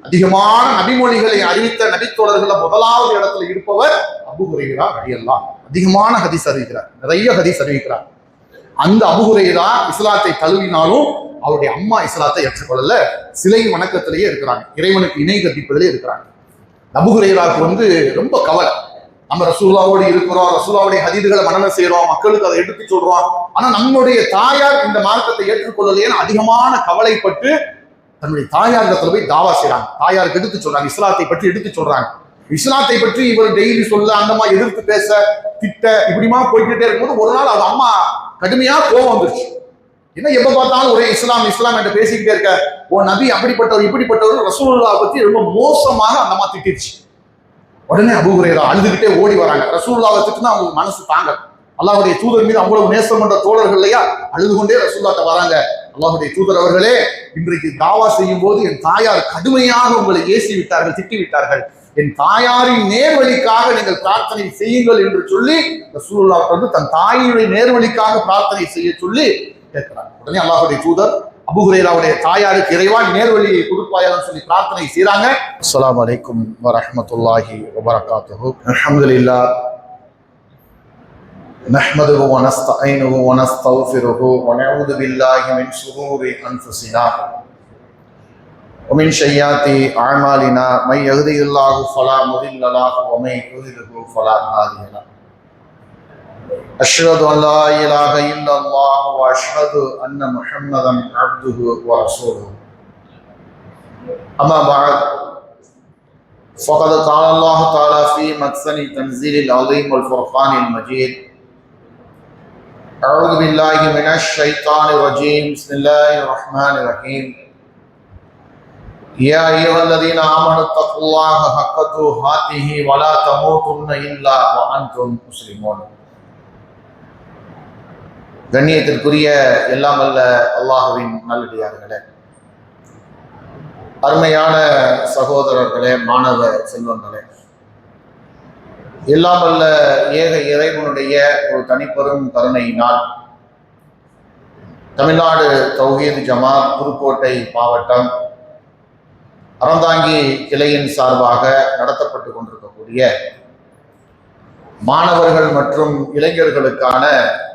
அதிகமான நபிமொழிகளை அறிவித்த நபித்தோழர்கள முதலாவது இடத்துல இருப்பவர் அபூ ஹுரைரா ரலியல்லாஹு அன்ஹு. அதிகமான ஹதீஸ் அறிவிக்கிறார், நிறைய ஹதீஸ் அறிவிக்கிறார். அந்த அபூ ஹுரைரா இஸ்லாத்தை தழுவினாலும் அவருடைய அம்மா இஸ்லாத்தை ஏற்றுக்கொள்ளல, சிலை வணக்கத்திலேயே இருக்கிறாங்க, இறைவனுக்கு இணை கற்பிப்பதிலே இருக்கிறாங்க. அபூ ஹுரைராவுக்கு ரொம்ப கவலை. நம்ம ரசூலுல்லாவோடு இருக்கிறோம், ரசூலுல்லாவுடைய ஹதீதுகளை மனனம் செய்யறோம், மக்களுக்கு அதை எடுத்து சொல்றோம், ஆனா நம்முடைய தாயார் இந்த மார்க்கத்தை ஏற்றுக்கொள்ளலையேன்னு அதிகமான கவலைப்பட்டு தன்னுடைய தாயாரிடத்துல போய் தாவா செய்யறாங்க. தாயாருக்கு எடுத்து சொல்றாங்க, இஸ்லாத்தை பற்றி எடுத்து சொல்றாங்க. இஸ்லாத்தை பற்றி இவர் டெய்லி சொல்ல, அந்தமா எதிர்த்து பேச, திட்ட, இப்படிமா போய்கிட்டே இருக்கும்போது ஒரு நாள் அது அம்மா கடுமையா கோபம் வந்துருச்சு. என்ன எப்ப பார்த்தாலும் ஒரே இஸ்லாம் இஸ்லாம் என்று பேசிக்கிட்டே இருக்க, ஓ நபி அப்படிப்பட்டவர் இப்படிப்பட்டவர், ரசூலுல்லாஹ் பத்தி ரொம்ப மோசமாக அந்த அம்மா திட்டிருச்சு. உடனே அபூ ஹுரைரா அழுதுகிட்டே ஓடி வராங்க. ரசூலுல்லாஹ் திட்டுனா அவங்க மனசு தாங்க, அல்லாஹ்வுடைய தூதர் மீது அவ்வளவு நேசம் என்ற தோழர்கள் இல்லையா, அழுது கொண்டே ரசூலுல்லாஹ்ட்ட வராங்க. அல்லாஹ்வுடைய தூதர் அவர்களே, இன்றைக்கு தாவா செய்யும் போது என் தாயார் கடுமையாக உங்களை ஏசி விட்டார்கள், திட்டி விட்டார்கள், என் தாயாரின் நேர்வழிக்காக நீங்கள் பிரார்த்தனை செய்யுங்கள் என்று சொல்லி ரசூலுல்லாஹ் தன் தாயினுடைய நேர்வழிக்காக பிரார்த்தனை செய்ய சொல்லி கேட்கிறாங்க. உடனே அல்லாஹ்வுடைய தூதர் அபூ ஹுரைராவுடைய தாயாருக்கு இறைவா நேர்வழியை கொடுப்பாயான்னு சொல்லி பிரார்த்தனை செய்றாங்க. அஸ்ஸலாமு அலைக்கும் வரஹ்மத்துல்லாஹி வபரகாத்துஹு. அல்ஹம்துலில்லாஹ் நஹ்மதுஹு வ நஸ்தஈனுஹு வ நஸ்தக்ஃபிருஹு வ நஊது பில்லாஹி மின் ஷுரூரி அன்ஃபுஸினா வ மின் ஷய்யாத்தி அஅமாலினா மை யஹ்திஹில்லாஹு ஃபலா முதில்ல லஹு வ மை யுத்லில்ஹு ஃபலா ஹாதிய லஹு. அஷ்ஹது அன் லா இலாஹ இல்லல்லாஹ் வ அஷ்ஹது அன்ன முஹம்மதன் அப்துஹு வ ரசூலுஹு. அம்மா பஅத் ஃபகத் கால அல்லாஹ் தஆலா ஃபீ மக்ஸனி தன்ஸீலில் அஸீம் வல் ஃபுர்கானில் மஜீத். அஊது பில்லாஹி மினஷ் ஷைத்தானிர் ரஜீம். பிஸ்மில்லாஹிர் ரஹ்மானிர் ரஹீம். யா அய்யுஹல்லதீன ஆமனு தக்குல்லாஹ ஹக்க துகாத்திஹி வ லா தமூதுன்ன இல்லா வ அன்தும் முஸ்லிமூன். கண்ணியத்திற்குரிய எல்லாம் வல்ல அல்லாஹ்வின் நல்லடியார்களே, அருமையான சகோதரர்களே, மாணவ செல்வங்களே, எல்லாம் வல்ல ஏக இறைவனுடைய ஒரு தனிப்பெரும் கருணையினால் தமிழ்நாடு தௌஹீத் ஜமாத் புதுக்கோட்டை மாவட்டம் அறந்தாங்கி கிளையின் சார்பாக நடத்தப்பட்டு கொண்டிருக்கக்கூடிய மாணவர்கள் மற்றும் இளைஞர்களுக்கான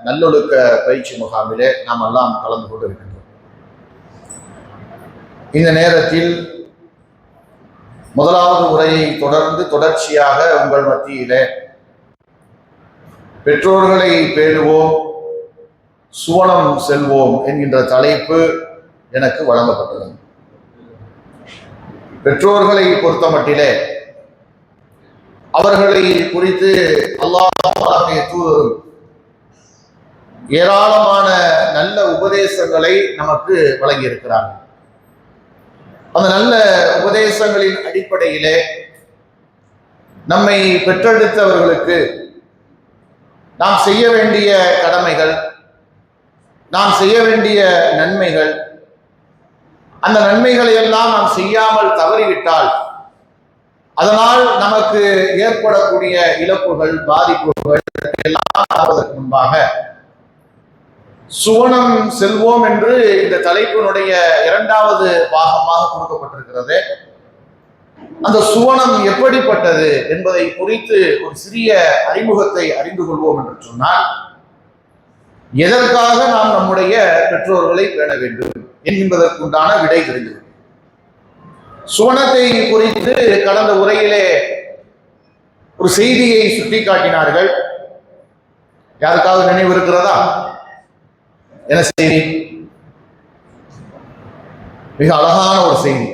நல்லொழுக்க பயிற்சி முகாமிலே நாம் எல்லாம் கலந்து கொண்டு இருக்கின்றோம். இந்த நேரத்தில் முதலாவது உரையை தொடர்ச்சியாக உங்கள் மத்தியிலே பெற்றோர்களை பேணுவோம் சுவனம் செல்வோம் என்கின்ற தலைப்பு எனக்கு வழங்கப்பட்டது. பெற்றோர்களை பொறுத்த மட்டிலே அவர்களை குறித்து அல்லாஹ்வுடைய தூதர் ஏராளமான நல்ல உபதேசங்களை நமக்கு வழங்கியிருக்கிறார்கள். அந்த நல்ல உபதேசங்களின் அடிப்படையிலே நம்மை பெற்றெடுத்தவர்களுக்கு நாம் செய்ய வேண்டிய கடமைகள், நாம் செய்ய வேண்டிய நன்மைகள், அந்த நன்மைகளை எல்லாம் நாம் செய்யாமல் தவறிவிட்டால் அதனால் நமக்கு ஏற்படக்கூடிய இழப்புகள், பாதிப்புகள் எல்லாம் ஆவதற்கு முன்பாக சுவனம் செல்வோம் என்று இந்த தலைப்பினுடைய இரண்டாவது பாகமாக கொடுக்கப்பட்டிருக்கிறது. அந்த சுவனம் எப்படிப்பட்டது என்பதை குறித்து ஒரு சிறிய அறிமுகத்தை அறிந்து கொள்வோம் என்று சொன்னால், எதற்காக நாம் நம்முடைய பெற்றோர்களை பேண வேண்டும் என்கின்றதற்குண்டான விடை தெரிந்துவிடும். சுவனத்தை குறித்து கடந்த உரையிலே ஒரு செய்தியை சுட்டிக்காட்டினார்கள். யாருக்காவது நினைவு இருக்கிறதா? என்ன செய்தி? மிக அழகான ஒரு செய்தி.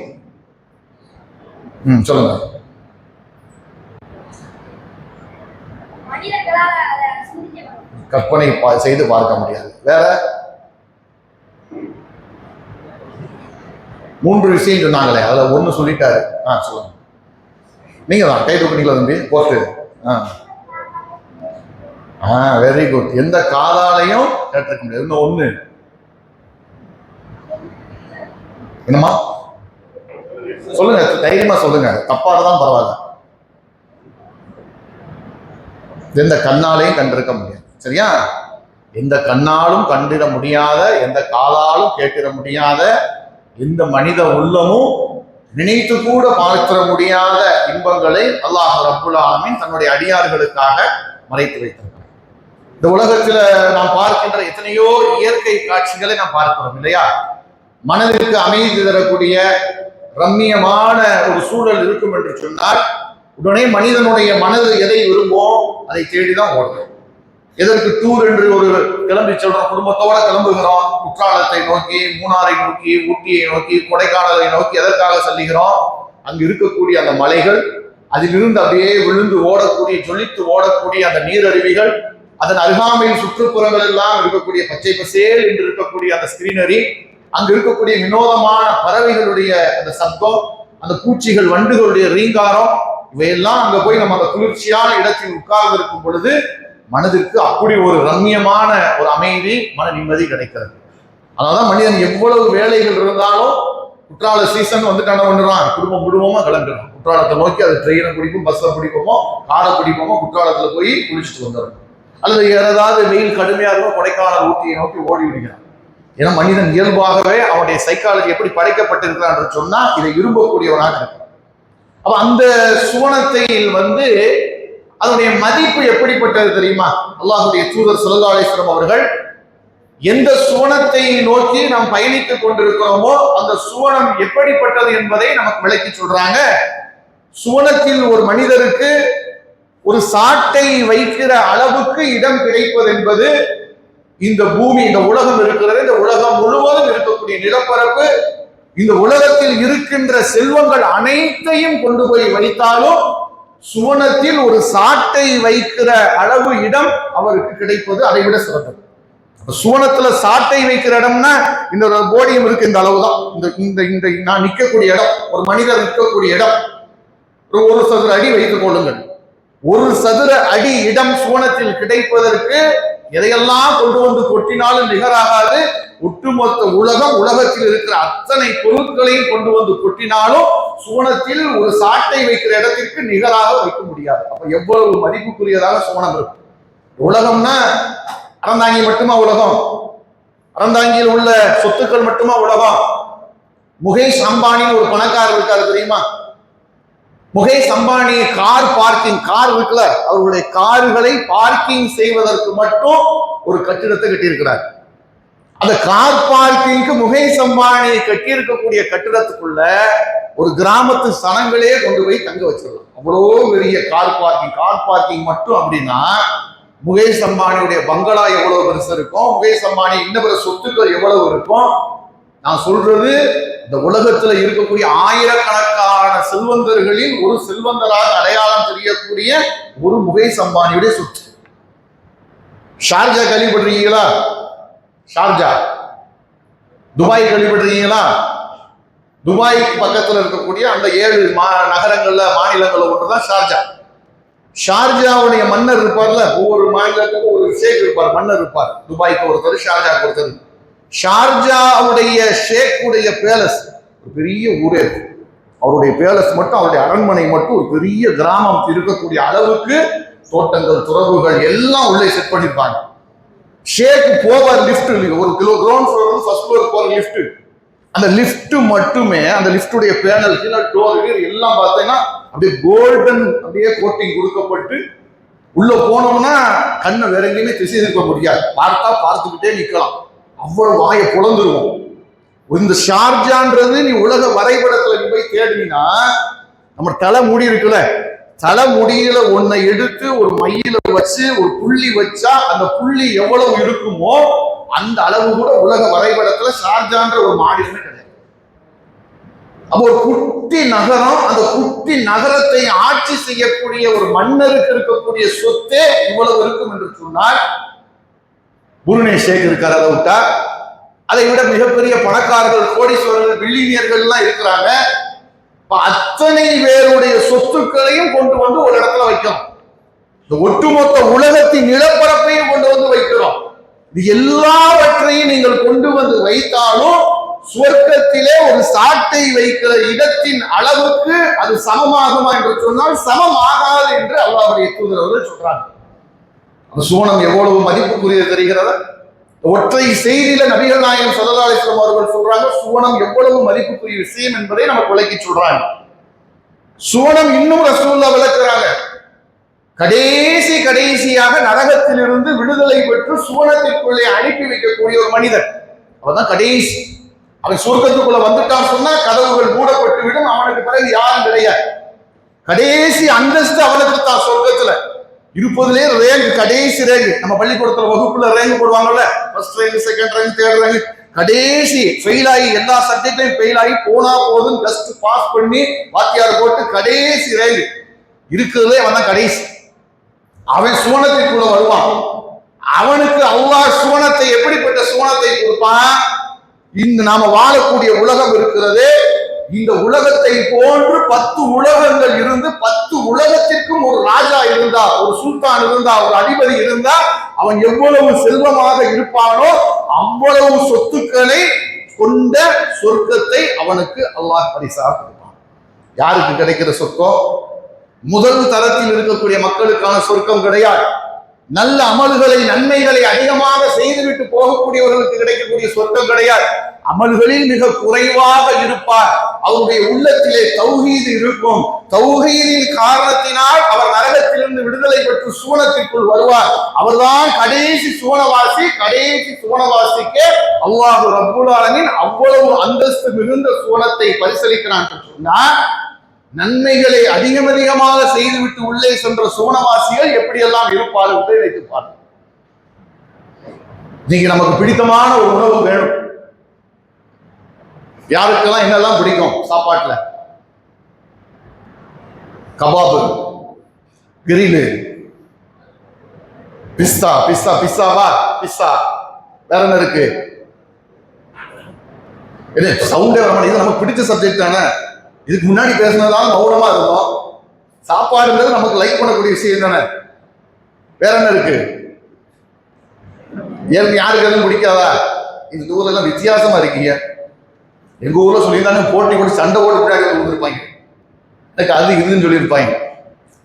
சொல்லுங்க. கற்பனை செய்து பார்க்க முடியாது. வேற 3 விஷயம் சொன்னாங்களே, அதுல ஒண்ணு சொல்லிட்டாரு. சொல்லுங்க. நீங்க தான் கை தூக்குனீங்களா தம்பி? போஸ்ட். Very good. எந்த காதாலையும் கேட்டிருக்க முடியாது. இன்னும் ஒண்ணு என்னமா சொல்லுங்க, தைரியமா சொல்லுங்க, தப்பாதான் பரவாயில்ல. எந்த கண்ணாலையும் கண்டிருக்க முடியாது. சரியா? எந்த கண்ணாலும் கண்டிட முடியாத, எந்த காதாலும் கேட்டிட முடியாத, எந்த மனித உள்ளமும் நினைத்து கூட பார்த்திட முடியாத இன்பங்களை அல்லாஹ் ரப்புல் ஆலமீன் தன்னுடைய அடியார்களுக்காக மறைத்து வைத்திருக்கிறார். இந்த உலகத்துல நாம் பார்க்கின்ற எத்தனையோ இயற்கை காட்சிகளை நாம் பார்க்கிறோம் இல்லையா? மனதிற்கு அமைதி தரக்கூடிய ரம்மியமான ஒரு சூழல் இருக்கும் என்று சொன்னால் உடனே மனிதனுடைய மனது எதை விரும்போ அதை தேடிதான் ஓடும். எதற்கு டூர் என்று ஒரு கிளம்பி சொல்றோம், குடும்பத்தோட கிளம்புகிறோம், குற்றாலத்தை நோக்கி, மூணாரை நோக்கி, ஊட்டியை நோக்கி, கொடைக்கானலை நோக்கி எதற்காக செல்லுகிறோம்? அங்கு இருக்கக்கூடிய அந்த மலைகள், அதிலிருந்து அப்படியே விழுந்து ஓடக்கூடிய, ஜொலித்து ஓடக்கூடிய அந்த நீரருவிகள், அதன் அருகாமையில் சுற்றுப்புறங்கள் எல்லாம் இருக்கக்கூடிய பச்சை பசேல் என்று இருக்கக்கூடிய அந்த ஸ்கிரீனரி, அங்கு இருக்கக்கூடிய வினோதமான பறவைகளுடைய அந்த சப்தம், அந்த பூச்சிகள் வண்டுகளுடைய ரீங்காரம், இவையெல்லாம் அங்க போய் நம்ம அந்த குளிர்ச்சியான இடத்தில் உட்கார்ந்து இருக்கும் பொழுது மனதிற்கு அப்படி ஒரு ரம்மியமான ஒரு அமைதி, மன நிம்மதி கிடைக்கிறது. அதனாலதான் மனிதன் எவ்வளவு வேலைகள் இருந்தாலும் குற்றால சீசன் வந்துட்டு என்ன பண்ணுறான், குடும்பமா கிளம்பிடும். குற்றாலத்தை நோக்கி அது ட்ரெயினை பிடிப்போம், பஸ்ஸை பிடிப்போமோ, காரை பிடிப்போமோ, குற்றாலத்துல போய் குளிச்சுட்டு வந்துடும். அல்லது ஏதாவது வெயில் கடுமையா இருக்கும், கொடைக்கானல் ஊட்டியை நோக்கி ஓடி விடுகிறான். ஏன்னா மனிதன் இயல்பாகவே அவனுடைய சைக்காலஜி எப்படி படைக்கப்பட்டிருக்கிறான் என்று சொன்னா இதை விரும்பக்கூடியவனாக இருக்கிறான். அப்ப அந்த சுவனத்தில் அதனுடைய மதிப்பு எப்படிப்பட்டது தெரியுமா? அல்லாஹ்வுடைய தூதர் ஸல்லல்லாஹு அலைஹி வஸல்லம் அவர்கள் எந்த சுவனத்தை நோக்கி நாம் பயணித்துக் கொண்டிருக்கிறோமோ அந்த சுவனம் எப்படிப்பட்டது என்பதை நமக்கு விளக்கி சொல்றாங்க. சுவனத்தில் ஒரு மனிதருக்கு ஒரு சாட்டை வைக்கிற அளவுக்கு இடம் கிடைப்பது என்பது இந்த பூமி, இந்த உலகம் இருக்கிறது, இந்த உலகம் முழுவதும் இருக்கக்கூடிய நிலப்பரப்பு, இந்த உலகத்தில் இருக்கின்ற செல்வங்கள் அனைத்தையும் கொண்டு போய் வைத்தாலும் சுவனத்தில் ஒரு சாட்டை வைக்கிற அளவு இடம் அவருக்கு கிடைப்பது அதை விட சிறந்தது. சுவனத்துல சாட்டை வைக்கிற இடம்னா இந்த போடியம் இருக்கு, இந்த அளவுதான். இந்த நான் நிற்கக்கூடிய இடம், ஒரு மனிதர் நிற்கக்கூடிய இடம் ஒரு சதுர அடி வைத்துக் கொள்ளுங்கள். ஒரு சதுர அடி இடம் சுவனத்தில் கிடைப்பதற்கு எதையெல்லாம் கொண்டு வந்து கொட்டினாலும் நிகராகாது. ஒட்டுமொத்த உலகத்தில் இருக்கிற அத்தனை பொருட்களையும் கொண்டு வந்து கொட்டினாலும் சுவனத்தில் ஒரு சாட்டை வைக்கிற இடத்திற்கு நிகராக வைக்க முடியாது. அப்ப எவ்வளவு மதிப்புக்குரியதாக சுவனம் இருக்கும். உலகம்னா அறந்தாங்கி மட்டுமா உலகம்? அறந்தாங்கியில் உள்ள சொத்துக்கள் மட்டுமா உலகம்? முகேஷ் அம்பானின்னு ஒரு பணக்காரர் இருக்காரு தெரியுமா? முகேஷ் அம்பானி கார் இருக்குல்ல, அவர்களுடைய கார்களை பார்க்கிங் செய்வதற்கு மட்டும் ஒரு கட்டிடத்தை கட்டியிருக்கிறார். அந்த கார் பார்க்கிங்க்கு முகேஷ் அம்பானி கட்டியிருக்கக்கூடிய கட்டிடத்துக்குள்ள ஒரு கிராமத்து சனங்களே கொண்டு போய் தங்க வச்சிடலாம். அவ்வளோ பெரிய கார் பார்க்கிங் மட்டும். அப்படின்னா முகேஷ் அம்பானியுடைய பங்களா எவ்வளவு பெருசு இருக்கும், முகேஷ் அம்பானி இன்னொரு சொத்துக்கள் எவ்வளவு இருக்கும். நான் சொல்றது இந்த உலகத்துல இருக்கக்கூடிய ஆயிரக்கணக்கான செல்வந்தர்களில் ஒரு செல்வந்தராக அடையாளம் தெரியக்கூடிய ஒரு முகேஷ் அம்பானியுடைய சொத்து. ஷார்ஜா கேள்விப்பட்டிருக்கீங்களா? ஷார்ஜா, துபாய் கேள்விப்பட்டிருக்கீங்களா? துபாய்க்கு பக்கத்துல இருக்கக்கூடிய அந்த 7 நகரங்கள்ல மாநிலங்கள்ல ஒன்றுதான் ஷார்ஜா. ஷார்ஜாவுடைய மன்னர் இருப்பார்ல, ஒவ்வொரு மாநிலத்துக்கும் ஒரு ஷேக் இருப்பார், மன்னர் இருப்பார். துபாய்க்கு ஒருத்தர், ஷார்ஜாக்கு ஒருத்தர். ஷார்ஜாவுடைய ஷேக்குடைய பேலஸ் ஒரு பெரிய ஊரே இருக்கு. அவருடைய பேலஸ் மட்டும், அவருடைய அரண்மனை மட்டும் ஒரு பெரிய கிராமம் இருக்கக்கூடிய அளவுக்கு தோட்டங்கள், துறவுகள் எல்லாம் உள்ளே செட் பண்ணிருப்பாங்க. ஷேக் போவார் லிஃப்ட், ஒரு கிரவுண்ட் ஃப்ளோர் ஃபர்ஸ்ட் ஃப்ளோர் போற லிஃப்ட். அந்த லிஃப்ட் மட்டுமே, அந்த லிஃப்டுடைய பேனல் கீழே டோர் எல்லாம் பார்த்தீங்கன்னா அப்படியே கோல்டன் அப்படியே கோட்டிங் கொடுக்கப்பட்டு உள்ள போனோம்னா கண்ணை வேற எங்கேயுமே திசை இருக்க முடியாது. பார்த்துக்கிட்டே நிக்கலாம், அவ்வளவு வாயை புலந்துருவோம். இந்த ஷார்ஜான்றது நீ உலக வரைபடத்துல நீ போய் தேடினா நம்ம தலை முடி இருக்குல்ல, தலை முடியில ஒன்னை எடுத்து ஒரு மையில வச்சு ஒரு புள்ளி வச்சா அந்த புள்ளி எவ்வளவு இருக்குமோ அந்த அளவு கூட உலக வரைபடத்துல ஷார்ஜான்ற ஒரு மாநிலமே கிடையாது. அப்போ ஒரு குட்டி நகரம், அந்த குட்டி நகரத்தை ஆட்சி செய்யக்கூடிய ஒரு மன்னருக்கு இருக்கக்கூடிய சொத்தே இவ்வளவு இருக்கும் என்று சொன்னால் புருனே ஷேக் இருக்கார். அதை விட்டா அதை விட மிகப்பெரிய பணக்காரர்கள், கோடீஸ்வரர்கள், பில்லியனியர்கள் எல்லாம் இருக்கிறாங்க. அத்தனை பேருடைய சொத்துக்களையும் கொண்டு வந்து ஒரு இடத்துல வைக்கிறோம். இந்த ஒட்டுமொத்த உலகத்தின் நிலப்பரப்பையும் கொண்டு வந்து வைக்கிறோம். இது எல்லாவற்றையும் நீங்கள் கொண்டு வந்து வைத்தாலும் சுவர்க்கத்திலே ஒரு சாட்டை வைக்கிற இடத்தின் அளவுக்கு அது சமமாகுமா என்று சொன்னால் சமம் ஆகாது என்று அல்லாஹ்வுடைய தூதர் அவர்கள் சொல்றாங்க. அந்த சுவனம் எவ்வளவு மதிப்புக்குரியது தெரிகிறதா? ஒற்றை செய்தியில நபிகள் நாயகம் ஸல்லல்லாஹு அலைஹி வஸல்லம் அவர்கள் சொல்றாங்க, சுவனம் எவ்வளவு மதிப்புக்குரிய விஷயம் என்பதை நமக்கு விளக்கி சொல்றாங்க. சுவனம் இன்னும் ரசூலுல்லாஹ் விளக்குறாங்க. கடைசியாக நரகத்திலிருந்து விடுதலை பெற்று சுவனத்திற்குள்ளே அனுப்பி வைக்கக்கூடிய ஒரு மனிதன், அவதான் கடைசி. அவன் சொர்க்கத்துக்குள்ள வந்துட்டான் சொன்னா கதவுகள் மூடப்பட்டு விடும், அவனுக்கு பிறகு யாரும் கிடையாது. கடைசி அந்தஸ்து அவனுக்கு தான் சொர்க்கத்துல இருப்பதிலே ரேங்க், கடைசி ரேங்க். நம்ம பள்ளிக்கூடத்துல வகுப்புல ரேங்க் போடுவாங்கல்ல, first rank, second rank, third rank. கடைசி ஃபெயில் ஆகி எல்லா சப்ஜெக்ட்லையும் ஃபெயில் ஆகி போனா போதும் ஜஸ்ட் பாஸ் பண்ணி வாத்தியார் போட்டு கடைசி ரேங்க் இருக்கிறதே அவன் தான் கடைசி. அவன் சுவனத்திற்குள்ள வருவான். அவனுக்கு அல்லாஹ் சுவனத்தை, எப்படிப்பட்ட சுவனத்தை கொடுப்பான்? இந்த நாம வாழக்கூடிய உலகம் இருக்கிறது, இந்த உலகத்தை போன்று 10 உலகங்கள் இருந்து 10 உலகத்திற்கும் ஒரு ராஜா இருந்தா, ஒரு சுல்தான் இருந்தா, ஒரு அதிபதி இருந்தா, அவன் எவ்வளவு செல்வமாக இருப்பானோ அவ்வளவு சொத்துக்களை கொண்ட சொர்க்கத்தை அவனுக்கு அல்லாஹ் பரிசாக கொடுப்பான். யாருக்கு கிடைக்கிற சொர்க்கம்? முதல் தரத்தில் இருக்கக்கூடிய மக்களுக்கான சொர்க்கம் கிடையாது. நல்ல அமல்களை, நன்மைகளை அதிகமாக செய்துவிட்டு போகக்கூடியவர்களுக்கு கிடைக்கக்கூடிய சொர்க்கம் கிடையாது. அமல்களில் மிக குறைவாக இருப்பார், அவருடைய உள்ளத்திலே தௌஹீது இருக்கும். தௌஹீதின் காரணத்தினால் அவர் நரகத்திலிருந்து விடுதலை பெற்று சுவனத்திற்குள் வருவார். அவர்தான் கடைசி சுவனவாசி. கடைசி சுவனவாசிக்கு அல்லாஹ் ரப்புல் ஆலமீன் அவ்வளவு அந்தஸ்து மிகுந்த சுவனத்தை பரிசளிக்கிறான் சொன்னா, நன்மைகளை அதிகமாக செய்துவிட்டு உள்ளே சென்ற சுவனவாசிகள் எப்படியெல்லாம் இருப்பார்கள் என்று நினைத்துப்பார்கள். நீங்க நமக்கு பிடித்தமான ஒரு உணவு வேணும். யாருக்கெல்லாம் என்னெல்லாம் பிடிக்கும் சாப்பாட்டுல? கபாபு, கிரிலு, பிஸ்ஸாவா? வேற என்ன இருக்கு? சவுண்டே வர, இது நமக்கு பிடிச்ச சப்ஜெக்ட் தானே. இதுக்கு முன்னாடி பேசினதால மௌனமா இருந்தோம். சாப்பாடுன்றது நமக்கு லைக் பண்ணக்கூடிய விஷயம் தானே. வேற என்ன இருக்கு? யாருக்கு எதுவும் பிடிக்காதா? இந்த ஊர்ல எல்லாம் வித்தியாசமா இருக்கீங்க. எங்க ஊர்ல சொல்லியிருந்தாங்க போட்டி கூட சண்டை ஓட்டு பின்னாடி கொடுத்துருப்பாங்க, எனக்கு அது இதுன்னு சொல்லியிருப்பாங்க.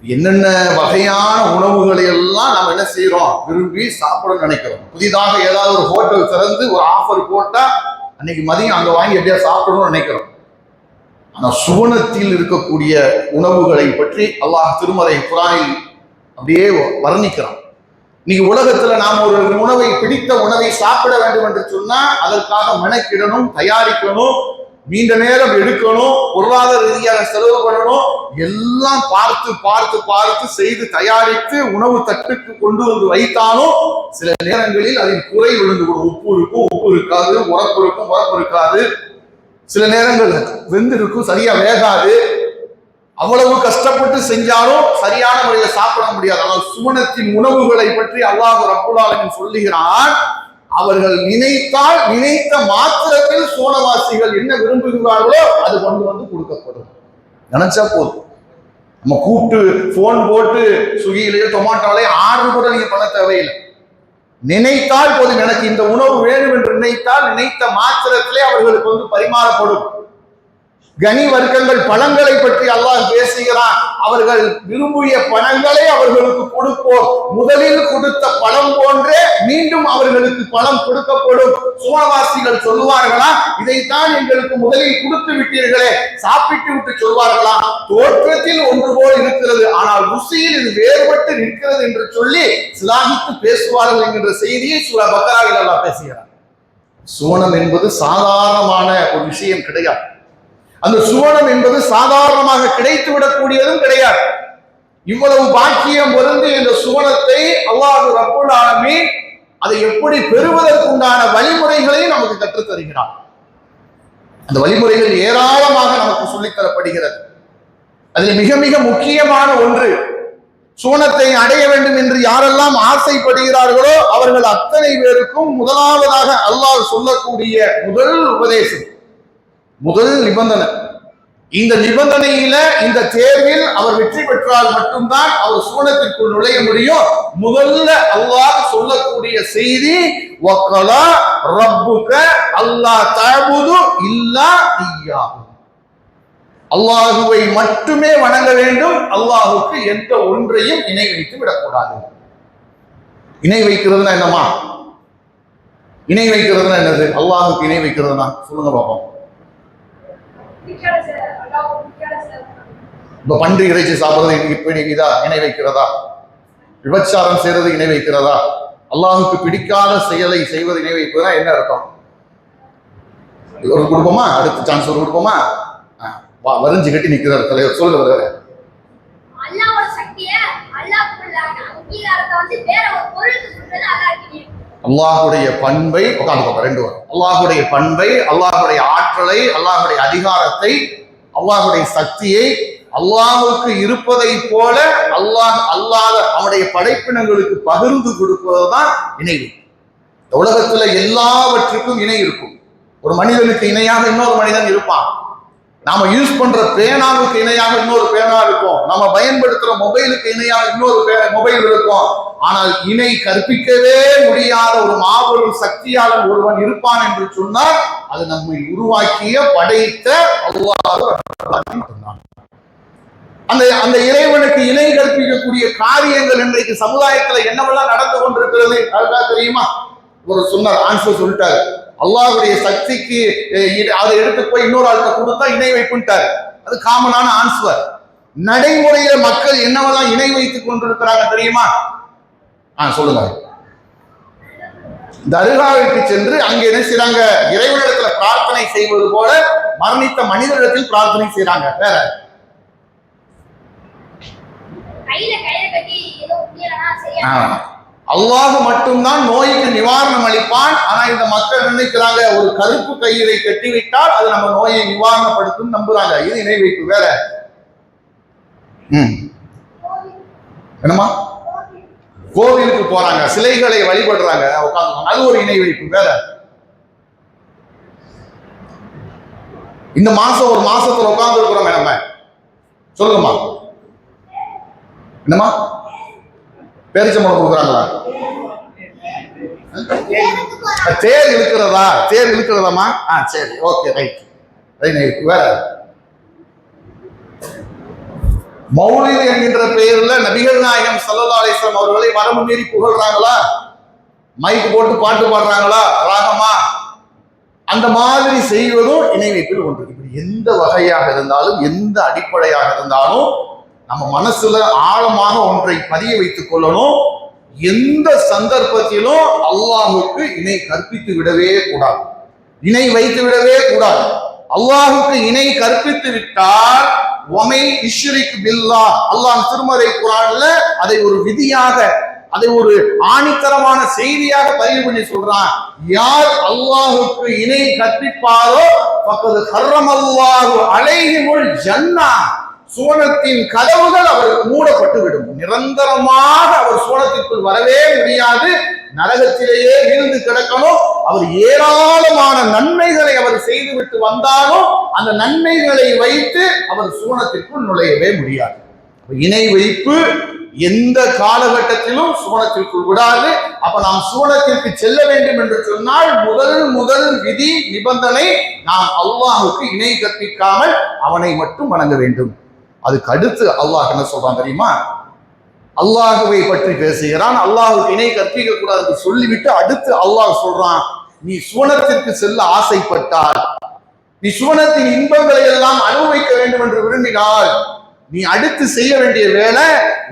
என்னென்ன வகையான உணவுகளை எல்லாம் நம்ம என்ன செய்யறோம், விரும்பி சாப்பிட நினைக்கிறோம். புதிதாக ஏதாவது ஒரு ஹோட்டல் திறந்து ஒரு ஆஃபர் போட்டா அன்னைக்கு மதியம் அங்க வாங்கி எப்படியா சாப்பிடணும்னு நினைக்கிறோம். ஆனா சுவனத்தில் இருக்கக்கூடிய உணவுகளை பற்றி அல்லாஹ் திருமறை குர்ஆனில் அப்படியே வர்ணிக்கிறான். இன்னைக்கு உலகத்துல நாம் ஒரு உணவை, பிடித்த உணவை சாப்பிட வேண்டும் என்று சொன்னா அதற்காக மெனக்கிடணும், தயாரிக்கணும், நீண்ட நேரம் எடுக்கணும், பொருளாதார ரீதியாக செலவு பண்ணணும். எல்லாம் பார்த்து செய்து தயாரித்து உணவு தட்டுக்கு கொண்டு வந்து வைத்தாலும் சில நேரங்களில் அதில் குறை விழுந்து விடும். உப்பு இருக்கும், உப்பு இருக்காது, உரப்பு இருக்கும், உரப்பு இருக்காது. சில நேரங்கள் வெந்து இருக்கும், சரியா வேகாது. அவ்வளவு கஷ்டப்பட்டு செஞ்சாலும் சரியான முறையில் சாப்பிட முடியாது. ஆனால் சுவனத்தின் உணவுகளை பற்றி அல்லாஹ் ரப்புல் ஆலமீன் சொல்லுகிறான், அவர்கள் நினைத்தால் நினைத்த மாத்திரத்தில் சுவனவாசிகள் என்ன விரும்புகிறார்களோ அது கொண்டு வந்து கொடுக்கப்படும். நினைச்சா போதும். நம்ம கூப்பிட்டு போன் போட்டு ஸ்விக்கிலேயோ டொமாட்டோலையோ ஆர்டர் கூட நீங்க பண்ண தேவையில்லை. நினைத்தால் போதும், எனக்கு இந்த உணவு வேணும் என்று நினைத்தால் நினைத்த மாத்திரத்திலே அவர்களுக்கு வந்து பரிமாறப்படும். கனி வர்க்கங்கள், பழங்களை பற்றி அல்லாஹ் பேசுகிறான். அவர்கள் விரும்பிய பழங்களை அவர்களுக்கு கொடுப்போம். முதலில் கொடுத்த பழம் போன்றே மீண்டும் அவர்களுக்கு பழம் கொடுக்கப்படும். சுவனவாசிகள் சொல்லுவார்களா, இதைத்தான் எங்களுக்கு முதலில் கொடுத்து விட்டீர்களே, சாப்பிட்டு விட்டு சொல்வார்களா, தோற்றத்தில் ஒன்று போல் இருக்கிறது ஆனால் ருசியில் இது வேறுபட்டு இருக்கிறது என்று சொல்லி சிலாகித்து பேசுவார்கள் என்கின்ற செய்தியை சூரா பக்கராவில் அல்லாஹ் பேசுகிறார். சுவனம் என்பது சாதாரணமான ஒரு விஷயம் கிடையாது. அந்த சுவனம் என்பது சாதாரணமாக கிடைத்து விடக்கூடியதும் கிடையாது. இவ்வளவு பாக்கியம் பொருந்தி இந்த சுவனத்தை அல்லாஹ் ரப்புல் ஆலமீன் அதை எப்படி பெறுவதற்குண்டான வழிமுறைகளையும் நமக்கு கற்றுத் தருகிறார். அந்த வழிமுறைகள் ஏராளமாக நமக்கு சொல்லித்தரப்படுகிறது. அதில் மிக மிக முக்கியமான ஒன்று, சுவனத்தை அடைய வேண்டும் என்று யாரெல்லாம் ஆசைப்படுகிறார்களோ அவர்கள் அத்தனை பேருக்கும் முதலாவதாக அல்லாஹ் சொல்லக்கூடிய முதல் உபதேசம், முதல் நிபந்தனை. இந்த நிபந்தனையில, இந்த தேர்வில் அவர் வெற்றி பெற்றால் மட்டும்தான் அவர் சுவனத்திற்குள் நுழைய முடியும். முதல்ல அல்லாஹ் சொல்லக்கூடிய செய்தி, வக்கலா ரப்புக அல்லா தஅபுது இல்லா இய்யாஹு, அல்லாஹுவை மட்டுமே வணங்க வேண்டும், அல்லாஹுக்கு எந்த ஒன்றையும் இணை வைத்து விடக்கூடாது. இணை வைக்கிறதுனா என்னமா? இணை வைக்கிறதுனா என்னது? அல்லாஹுக்கு இணை வைக்கிறதுனா சொல்லுங்க பாப்போம். இப்ப பன்றி இறைச்சி சாப்பிடுறது இப்ப இதா இணை வைக்கிறதா? விபச்சாரம் செய்யறது இணை வைக்கிறதா? அல்லாஹுக்கு பிடிக்காத செயலை செய்வது இணை வைப்பதுனா என்ன அர்த்தம்? ஒரு கொடுப்போமா? அடுத்த சான்ஸ் ஒரு கொடுப்போமா? வரைஞ்சு கட்டி நிக்கிறார் தலைவர், சொல்லுவாரு. அல்லாஹுடைய பண்பை உட்கார்ந்து ரெண்டு வரும். அல்லாஹுடைய பண்பை, அல்லாஹுடைய ஆற்றலை, அல்லாஹுடைய அதிகாரத்தை, அல்லாஹுடைய சக்தியை அல்லாஹுக்கு இருப்பதை போல அல்லாஹ் அல்லாத அவனுடைய படைப்பினங்களுக்கு பகிர்ந்து கொடுப்பதுதான் இணை. உலகத்துல எல்லாவற்றுக்கும் இணை இருக்கும். ஒரு மனிதனுக்கு இணையாக இன்னொரு மனிதன் இருப்பான். நாம யூஸ் பண்ற பேனாவுக்கு இணையாக இன்னொரு பேனா இருக்கும். நம்ம பயன்படுத்துற மொபைலுக்கு இணையாக இன்னொரு மொபைல் இருக்கும். ஆனால் இணை கற்பிக்கவே முடியாத ஒரு மாபெரும் சக்தியாளன் ஒருவன் இருப்பான் என்று சொன்னால் அது நம்மை உருவாக்கிய படைத்த அல்லாஹ். அந்த இறைவனுக்கு இணை கற்பிக்கக்கூடிய காரியங்கள் இன்றைக்கு சமுதாயத்துல என்னவெல்லாம் நடந்து கொண்டிருக்கிறது அதுக்காக தெரியுமா? ஒரு சொன்னார், ஆன்சர் சொல்லிட்டாரு. அல்லாஹுடைய சக்திக்கு அதை எடுத்து போய் இன்னொரு ஆள்கிட்ட கொடுத்தா இணை வைப்புட்டார். அது காமனான ஆன்சர். நடைமுறையில மக்கள் என்னவெல்லாம் இணை வைத்துக் கொண்டிருக்கிறாங்க தெரியுமா? சொல்லுங்க. தர்காவிற்கு சென்று அங்க என்ன செய்யறாங்க? இறைவனிடத்துல பிரார்த்தனை செய்வது போல மரணித்த மனிதனிடத்தில் பிரார்த்தனை செய்யறாங்க. வேற அல்லாஹ் மட்டும்தான் நோய்க்கு நிவாரணம் அளிப்பான். ஆனா இந்த மக்கள் நினைக்கிறாங்க ஒரு கருப்பு கயிறை கட்டிவிட்டால் அது நம்ம நோயை நிவாரணப்படுத்தும் நம்புறாங்க. இது இணை வைப்பு. வேற என்னமா? கோவிலுக்கு போறாங்க, சிலைகளை வழிபடுறாங்க, உட்காந்து அது ஒரு இணை வைப்பு. வேற இந்த மாசம் ஒரு மாசத்துல உட்கார்ந்து இருக்கிறோம் நம்ம, சொல்லுங்கம்மா. என்னமா? பேரிச்சம்பழம் கொடுக்குறாங்களா? தேர் இழுக்கிறதா? தேர் இழுக்கிறதாமா? சரி, ஓகே, ரைட். வேற மௌலிது என்கின்ற பெயர்ல நபிகள் நாயகம் ஸல்லல்லாஹு அலைஹி வஸல்லம் அவர்களை வரம்பு மீறி புகழ்றாங்களா? மைக்கு போட்டு பாட்டு பாடுறாங்களா ராகமா? அந்த மாதிரி செய்வதும் இணை வைப்பில் ஒன்று. இப்படி எந்த வகையாக இருந்தாலும், எந்த அடிப்படையாக இருந்தாலும் நம்ம மனசுல ஆழமாக ஒன்றை பதிய வைத்துக் கொள்ளணும். எந்த சந்தர்ப்பத்திலும் அல்லாஹுக்கு இணை கற்பித்து விடவே கூடாது, இணை வைத்து விடவே கூடாது. அல்லாஹுக்கு இணை கற்பித்து விட்டால் அல்லாஹ் திருமறை குர்ஆன்ல அதை ஒரு விதியாக, அதை ஒரு ஆணித்தரமான செய்தியாக பதிவு பண்ணி சொல்றான். யார் அல்லாஹுக்கு இணை கற்பிப்பாரோ ஃபக்கத் ஹர்ரமல்லாஹு அலைஹிமுல் ஜன்னah, சுவனத்தின் கதவுகள் அவருக்கு மூடப்பட்டு விடும். நிரந்தரமாக அவர் சுவனத்திற்குள் வரவே முடியாது, நரகத்திலேயே வீழ்ந்து கிடக்கணும். அவர் ஏராளமான நன்மைகளை அவர் செய்துவிட்டு வந்தாலும் அந்த நன்மைகளை வைத்து அவர் சுவனத்திற்குள் நுழையவே முடியாது. இணை வைப்பு எந்த காலகட்டத்திலும் சுவனத்திற்குள் விடாது. அப்ப நாம் சுவனத்திற்கு செல்ல வேண்டும் என்று சொன்னால் முதல் விதி நிபந்தனை, நாம் அல்லாஹுக்கு இணை கற்பிக்காமல் அவனை மட்டும் வணங்க வேண்டும். அதுக்கு அடுத்து அல்லாஹ் என்ன சொல்றான் தெரியுமா? அல்லாஹுவை பற்றி பேசுகிறான். அல்லாஹுக்கு இணை கற்பிக்க கூடாது என்று சொல்லிவிட்டு அடுத்து அல்லாஹ் சொல்றான், நீ சுவனத்திற்கு செல்ல ஆசைப்பட்டால், நீ சுவனத்தின் இன்பங்களை எல்லாம் அனுபவிக்க வேண்டும் என்று விரும்பினால் நீ அடுத்து செய்ய வேண்டிய வேலை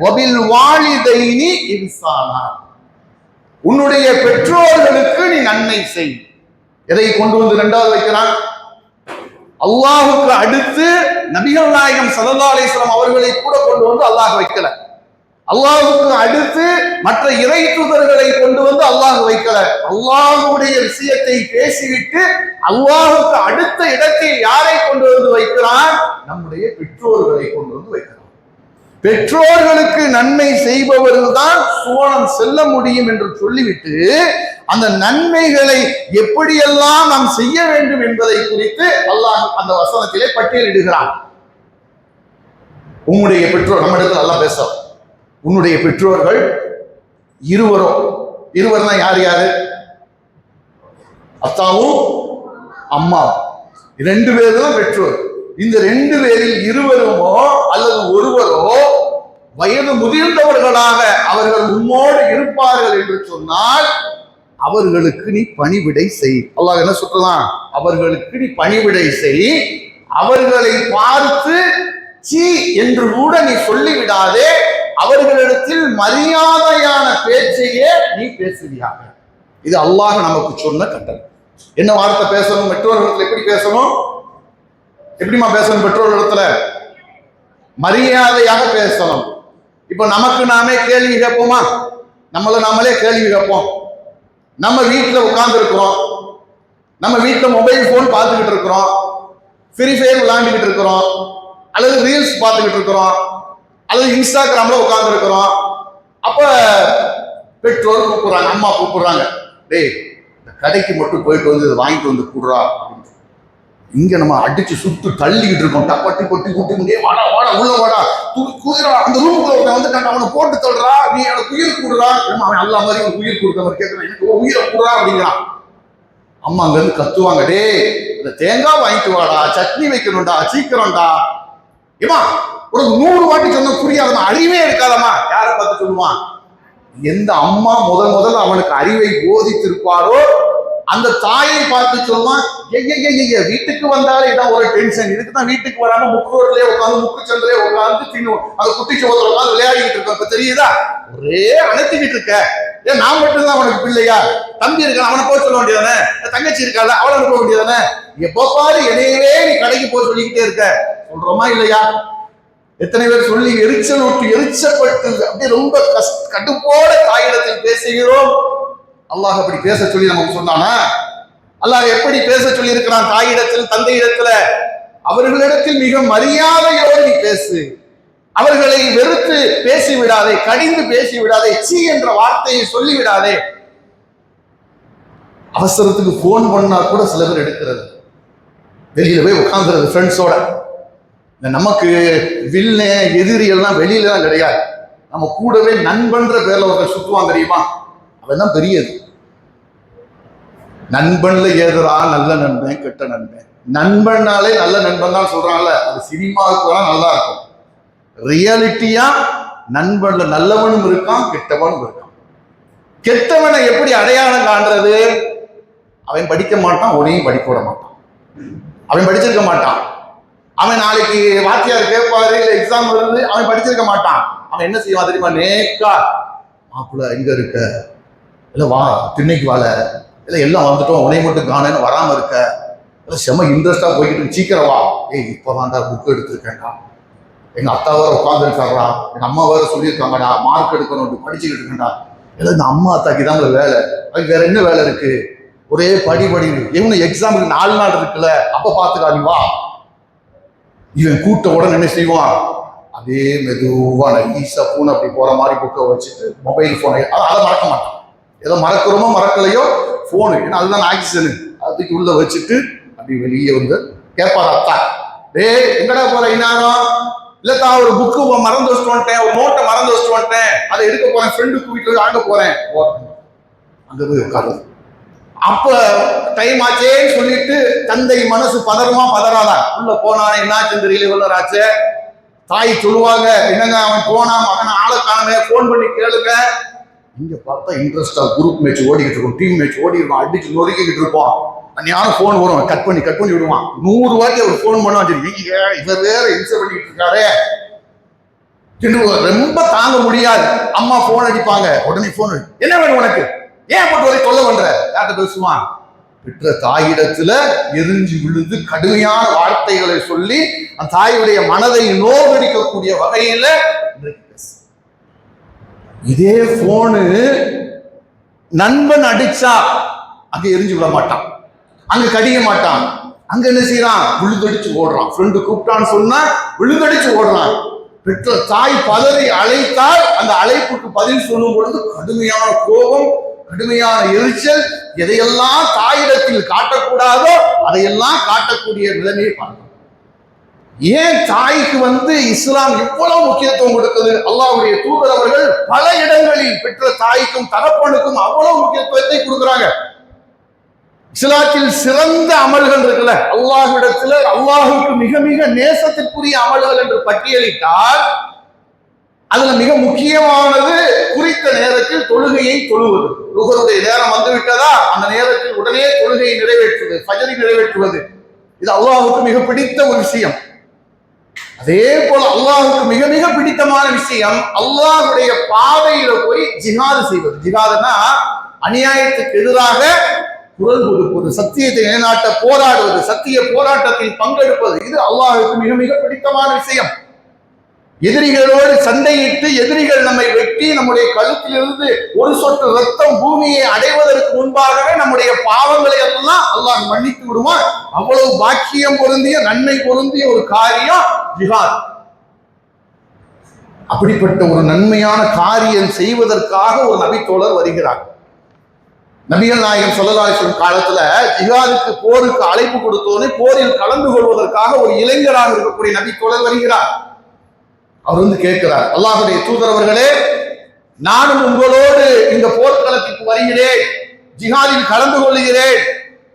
வபில் வாலிதைனி இன்சானா, உன்னுடைய பெற்றோர்களுக்கு நீ நன்மை செய். எதை கொண்டு வந்து இரண்டாவது வைக்கிறான்? அல்லாஹுக்கு அடுத்து நபிகள் நாயகம் ஸல்லல்லாஹு அலைஹி வஸல்லம் அவர்களை கூட கொண்டு வந்து அல்லாஹ் வைக்கல. அல்லாஹுக்கு அடுத்து மற்ற இறை தூதர்களை கொண்டு வந்து அல்லாஹ் வைக்கல. அல்லாஹுடைய விஷயத்தை பேசிவிட்டு அல்லாஹுக்கு அடுத்த இடத்தில் யாரை கொண்டு வந்து வைக்கிறான்? நம்முடைய பெற்றோர்களை கொண்டு வந்து வைக்கிறான். பெற்றோர்களுக்கு நன்மை செய்பவர்கள் தான் சுவனம் செல்ல முடியும் என்று சொல்லிவிட்டு அந்த நன்மைகளை எப்படியெல்லாம் நாம் செய்ய வேண்டும் என்பதை குறித்து அல்லாஹ் அந்த வசனத்திலே பட்டியலிடுகிறான். உன்னுடைய பெற்றோர், நம்ம இடத்துல நல்லா பேசுறோம், உன்னுடைய பெற்றோர்கள் இருவர்னா யார் யாரு? அத்தாவும் அம்மாவும், 2 பேர் தான் பெற்றோர். இந்த 2 பேரில் இருவருமோ அல்லது ஒருவரோ வயது முதிர்ந்தவர்களாக அவர்கள் உம்மோடு இருப்பார்கள் என்று சொன்னால் அவர்களுக்கு நீ பணிவிடை செய். அல்லாஹ் என்ன சொல்றான்? அவர்களுக்கு நீ பணிவிடை செய், அவர்களை பார்த்து சீ என்று கூட நீ சொல்லிவிடாதே, அவர்களிடத்தில் மரியாதையான பேச்சையே நீ பேசுவியாக. இது அல்லாஹ் நமக்கு சொன்ன கட்டளை. என்ன வார்த்தை பேசணும்? பெற்றோர்களிடத்துல எப்படி பேசணும்? எப்படிமா பேசணும்? பெற்றோர்களிடத்துல மரியாதையாக பேசணும். இப்ப நமக்கு நாமே கேள்வி கேட்போமா? நாமளே கேள்வி கேட்போம். நம்ம வீட்டுல உட்கார்ந்து இருக்கிறோம், நம்ம வீட்டுல மொபைல் போன் பார்த்துக்கிட்டு இருக்கிறோம், ஃப்ரீ ஃபயர் விளையாண்டுக்கிட்டு இருக்கிறோம், அல்லது ரீல்ஸ் பார்த்துக்கிட்டு இருக்கிறோம், அல்லது இன்ஸ்டாகிராம்ல உட்கார்ந்து இருக்கிறோம். அப்ப பெற்றோர் கூப்பிடுறாங்க, அம்மா கூப்பிடுறாங்க, டேய் இந்த கடைக்கு மட்டும் போயிட்டு வந்து இதை வாங்கிட்டு வந்து கூடுறா. இங்க நம்ம அடிச்சு சுட்டு தள்ளிக்கிட்டு இருக்கோம், டப்பட்டி பொட்டி கூட்டி, வாடா வாடா உள்ள வாடா, குதிரா அந்த ரூமுக்குள்ள வந்து அவனை போட்டு தள்ளுறா, நீ எனக்கு உயிர் கூடுறா. அவன் அல்ல மாதிரி ஒரு உயிர் கொடுத்த மாதிரி கேட்கறான், எனக்கு உயிரை கூடுறா அப்படிங்கிறான். அம்மா அங்க இருந்து கத்துவாங்க, டே இந்த தேங்காய் வாங்கிட்டு வாடா, சட்னி வைக்கணும்டா, சீக்கிரம்டா. ஏமா ஒரு 100 வாட்டி சொன்ன புரியாதமா, அறிவே இருக்காதமா. யாரை பார்த்து சொல்லுவான்? எந்த அம்மா முதல் அவனுக்கு அறிவை போதித்திருப்பாரோ அந்த தாயை பார்த்து சொல்லுவான், வீட்டுக்கு வந்தாலே இதான் ஒரு டென்ஷன், இதுக்கு தான் வீட்டுக்கு வராம முக்கு ரோட்லயே உட்காந்து முக்கு சந்திலே உட்காந்து தின்னும் அந்த குட்டி சோதனை உட்காந்து விளையாடிக்கிட்டு இருக்கோம். இப்ப தெரியுதா? ஒரே அணைச்சிக்கிட்டு இருக்க. ஏன் நான் மட்டும்தான் அவனுக்கு பிள்ளையா? தம்பி இருக்கான், அவனை போய் சொல்ல வேண்டியதானே? தங்கச்சி இருக்காள், அவளை போக வேண்டியதானே? எப்போ பாரு என்னையவே நீ கடைக்கு போய் சொல்லிக்கிட்டே இருக்க. சொல்றோமா இல்லையா? எத்தனை பேர் சொல்லி எரிச்சப்பட்டு அப்படியே ரொம்ப கடுப்போட தாயிடத்தில் பேசுகிறோம். அல்லாஹ் அப்படி பேச சொல்லி நமக்கு சொன்னானா? அல்லாஹ் எப்படி பேச சொல்லி இருக்கிறான்? தாயிடத்தில், தந்தையிடத்துல அவர்களிடத்தில் மிக மரியாதையோடு நீ பேசு. அவர்களை வெறுத்து பேசிவிடாதே, கடிந்து பேசிவிடாதே, சீ என்ற வார்த்தையை சொல்லிவிடாதே. அவசரத்துக்கு போன் பண்ணா கூட சில பேர் எடுக்கிறது, வெளியில போய் உட்கார்ந்துறது ஃப்ரெண்ட்ஸோட. நமக்கு வில்ல எதிரியெல்லாம் வெளியில தான் கிடையாது, நம்ம கூடவே நண்பன்ற பேர்ல ஒருத்தர் சுத்துவான் தெரியுமா? அவன் தான் பெரியது. நண்பன்ல ஏதுரா நல்ல நண்பன் கெட்ட நண்பன். நண்பன்னாலே நல்ல நண்பன் தான் சொல்றாங்கல்ல, அது சினிமாவுக்கு தான் நல்லா இருக்கும். ரியாலிட்டியா நண்பன்ல நல்லவனும் இருக்கான், கெட்டவனும் இருக்கான். கெட்டவனை எப்படி அடையாளம் காண்றது? அவன் படிக்க மாட்டான், உனையும் படிக்க விட மாட்டான். அவன் படிச்சிருக்க மாட்டான். அவன் நாளைக்கு வாத்தியார் கேட்பாரு, இல்ல எக்ஸாம் வருது, அவன் படிச்சிருக்க மாட்டான். அவன் என்ன செய்வான் தெரியுமா? நேக்கா, மாப்பிள்ள எங்க இருக்க, இல்ல வா திண்ணைக்கு வாழ, இல்ல எல்லாம் வந்துட்டோம் உனைய மட்டும் காணன்னு வராம இருக்க, இல்ல செம இன்ட்ரெஸ்டா போய்கிட்டு சீக்கிரம் வா. ஏய் இப்பதான்டா புக் எடுத்திருக்கேன்டா, எங்க அத்தா வேற உட்கார்ந்து இருக்காரா, எங்க அம்மா வேற சொல்லியிருக்காங்கடா மார்க் எடுக்கணும், படிச்சுக்கிட்டு இருக்கேன்டா. இல்ல இந்த அம்மா அத்தாக்கு தான் வேலை, அது வேற என்ன வேலை இருக்கு? ஒரே படி இவங்க எக்ஸாமுக்கு 4 நாள் இருக்குல்ல, அப்ப பாத்துக்கா நீ வா. இவன் கூட்ட உடனே என்ன செய்வான்? அதே மெதுவா நைஸா பூனை அப்படி போற மாதிரி புக்கை வச்சுட்டு மொபைல் போனை அதை மறக்க மாட்டான். ஏதோ மறக்கிறோமோ மறக்கலையோ போனு, ஏன்னா அதுதான் ஆக்சிஜனு, அதுக்கு உள்ள வச்சுட்டு அப்படி வெளியே வந்து கேட்பாரு அத்தா, டே எங்கடா போற இன்னாரம்? இல்லத்தா ஒரு புக்கு மறந்து வச்சுட்டு வந்துட்டேன், ஒரு நோட்டை மறந்து வச்சுட்டு வந்துட்டேன், அதை எடுக்க போறேன், ஃப்ரெண்டுக்கு வீட்டுல வாங்க போறேன். அங்க போய் உட்காருது. அப்ப டைம் ஆச்சேன்னு சொல்லிட்டு தந்தை மனசு பதறமா பதறாதா? உள்ள போனானே என்னாச்சு தெரியல, உள்ளராச்சு. தாய் சொல்லுவாங்க, என்னங்க அவன் போனா மகன் ஆளை காணமே, போன் பண்ணி கேளுங்க. இங்க பார்த்தா இன்ட்ரெஸ்டா குரூப் மேட்ச் ஓடிக்கிட்டு இருக்கும், டீம் மேட்ச் ஓடி இருக்கும், அடிச்சு நொறுக்கிக்கிட்டு இருப்போம். யாரும் போன் வரும், கட் பண்ணி விடுவான். 100 வாட்டி அவர் போன் பண்ண வச்சிருக்கீங்க, இவர் வேற இன்சர் பண்ணிக்கிட்டு இருக்காரு. ரொம்ப தாங்க முடியாது. அம்மா போன் அடிப்பாங்க, உடனே போன், என்ன வேணும் உனக்கு, ஏன் போட்டு வரை தொல்லை பண்ற? யார்கிட்ட பேசுவான்? பெற்ற தாயிடத்துல எரிஞ்சு விழுந்து கடுமையான வார்த்தைகளை சொல்லி அந்த தாயுடைய மனதை நோகடிக்கக்கூடிய வகையில இதே போனு நண்பன் அடிச்சா அங்க எரிஞ்சு விட மாட்டான், அங்க கடிக்க மாட்டான். அங்க என்ன செய்யறான்? விழுதடிச்சு ஓடுறான். ஃப்ரெண்டு கூப்பிட்டான்னு சொன்னா விழுதடிச்சு ஓடுறான். பெற்ற தாய் பதறி அழைத்தால் அந்த அழைப்புக்கு பதில் சொல்லும் பொழுது கடுமையான கோபம், கடுமையான எரிச்சல், எதையெல்லாம் தாயிடத்தில் காட்டக்கூடாதோ அதையெல்லாம் காட்டக்கூடிய நிலைமையை பார்க்கணும். ஏன் தாய்க்கு இஸ்லாம் இவ்வளவு முக்கியத்துவம் கொடுக்குது? அல்லாஹ்வுடைய தூதர் அவர்கள் பல இடங்களில் பெற்ற தாய்க்கும் தகப்பனுக்கும் அவ்வளவு முக்கியத்துவத்தை கொடுக்குறாங்க. இஸ்லாத்தில் சிறந்த அமல்கள் இருக்குல்ல, அல்லாஹ்விடத்துல அல்லாஹ்வுக்கு மிக மிக நேசத்திற்குரிய அமல்கள் என்று பட்டியலிட்டால் அதுல மிக முக்கியமானது குறித்த நேரத்தில் தொழுகையை தொழுவது. லுகருடைய நேரம் வந்துவிட்டதா, அந்த நேரத்தில் உடனே தொழுகையை நிறைவேற்றுவது, ஃபஜ்ரை நிறைவேற்றுவது. இது அல்லாஹ்வுக்கு மிக பிடித்த ஒரு விஷயம். அதே போல அல்லாஹ்வுக்கு மிக மிக பிடித்தமான விஷயம் அல்லாஹ்வுடைய பாதையில போய் ஜிஹாது செய்வது. ஜிஹாதுன்னா அநியாயத்துக்கு எதிராக குரல் கொடுப்பது, சத்தியத்தை நிலைநாட்ட போராடுவது, சத்திய போராட்டத்தில் பங்கெடுப்பது. இது அல்லாஹ்வுக்கு மிக மிக பிடித்தமான விஷயம். எதிரிகளோடு சண்டையிட்டு எதிரிகள் நம்மை வெட்டி நம்முடைய கழுத்திலிருந்து ஒரு சொட்டு ரத்தம் பூமியை அடைவதற்கு முன்பாகவே நம்முடைய பாவங்களை எல்லாம் அல்லாஹ் மன்னித்து விடுவான். அவ்வளவு பாக்கியம் பொருந்திய நன்மை பொருந்திய ஒரு காரியம் ஜிஹாத். அப்படிப்பட்ட ஒரு நன்மையான காரியம் செய்வதற்காக ஒரு நபித்தோழர் வருகிறார். நபிகள் நாயகம் ஸல்லல்லாஹு அலைஹி வஸல்லம் காலத்துல ஜிஹாதுக்கு போருக்கு அழைப்பு கொடுத்தோன்னு போரில் கலந்து கொள்வதற்காக ஒரு இளைஞராக இருக்கக்கூடிய நபித்தோழர் வருகிறார். அவர் கேட்கிறார், அல்லாஹ்வுடைய தூதர் அவர்களே, நானும் உங்களோடு இந்த போர்க்களத்துக்கு வருகிறேன், ஜிஹாதில் கலந்து கொள்கிறேன்.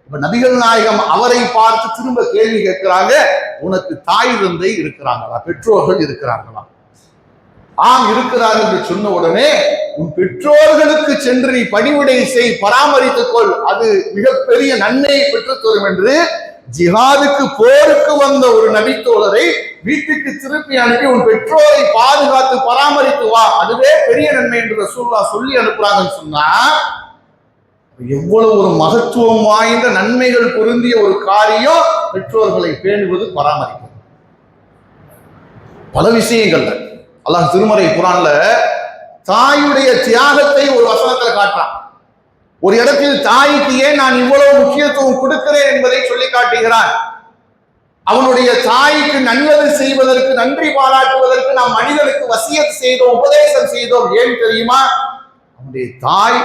இப்ப நபிகள் நாயகம் அவரை பார்த்து திரும்ப கேள்வி கேட்கிறாங்க, உனக்கு தாய் தந்தை இருக்கிறாங்களா, பெற்றோர்கள் இருக்கிறார்களா? ஆம் இருக்கிறார்கள் என்று சொன்ன உடனே, உன் பெற்றோர்களுக்கு சென்று நீ பணிவிடை செய், பராமரித்துக் கொள், அது மிகப்பெரிய நன்மையை பெற்றுத் தரும் என்று ஜிஹாதுக்கு போருக்கு வந்த ஒரு நபித்தோழரை வீட்டுக்கு திருப்பி அனுப்பி உன் பெற்றோரை பாதுகாத்து பராமரித்து வா, அதுவே பெரிய நன்மை என்று ரசூலுல்லாஹ் சொல்லி அனுப்புறாங்கன்னு சொன்னா, எவ்வளவு ஒரு மகத்துவம் வாய்ந்த நன்மைகள் பொருந்திய ஒரு காரியம் பெற்றோர்களை பேணுவது, பராமரிப்பது. பல விஷயங்கள்ல அல்லாஹ் திருமறை குர்ஆன்ல தாயுடைய தியாகத்தை ஒரு வசனத்துல காட்டுறான். ஒரு இடத்தில் தாய்க்கு ஏன் நான் இவ்வளவு முக்கியத்துவம் கொடுக்கிறேன் என்பதை சொல்லி காட்டுகிறான். அவனுடைய தாய்க்கு நல்லது செய்வதற்கு, நன்றி பாராட்டுவதற்கு நாம் மனிதனுக்கு வசியத் செய்தோம், உபதேசம் செய்தோம். ஏன் தெரியுமா? அவனுடைய தாய்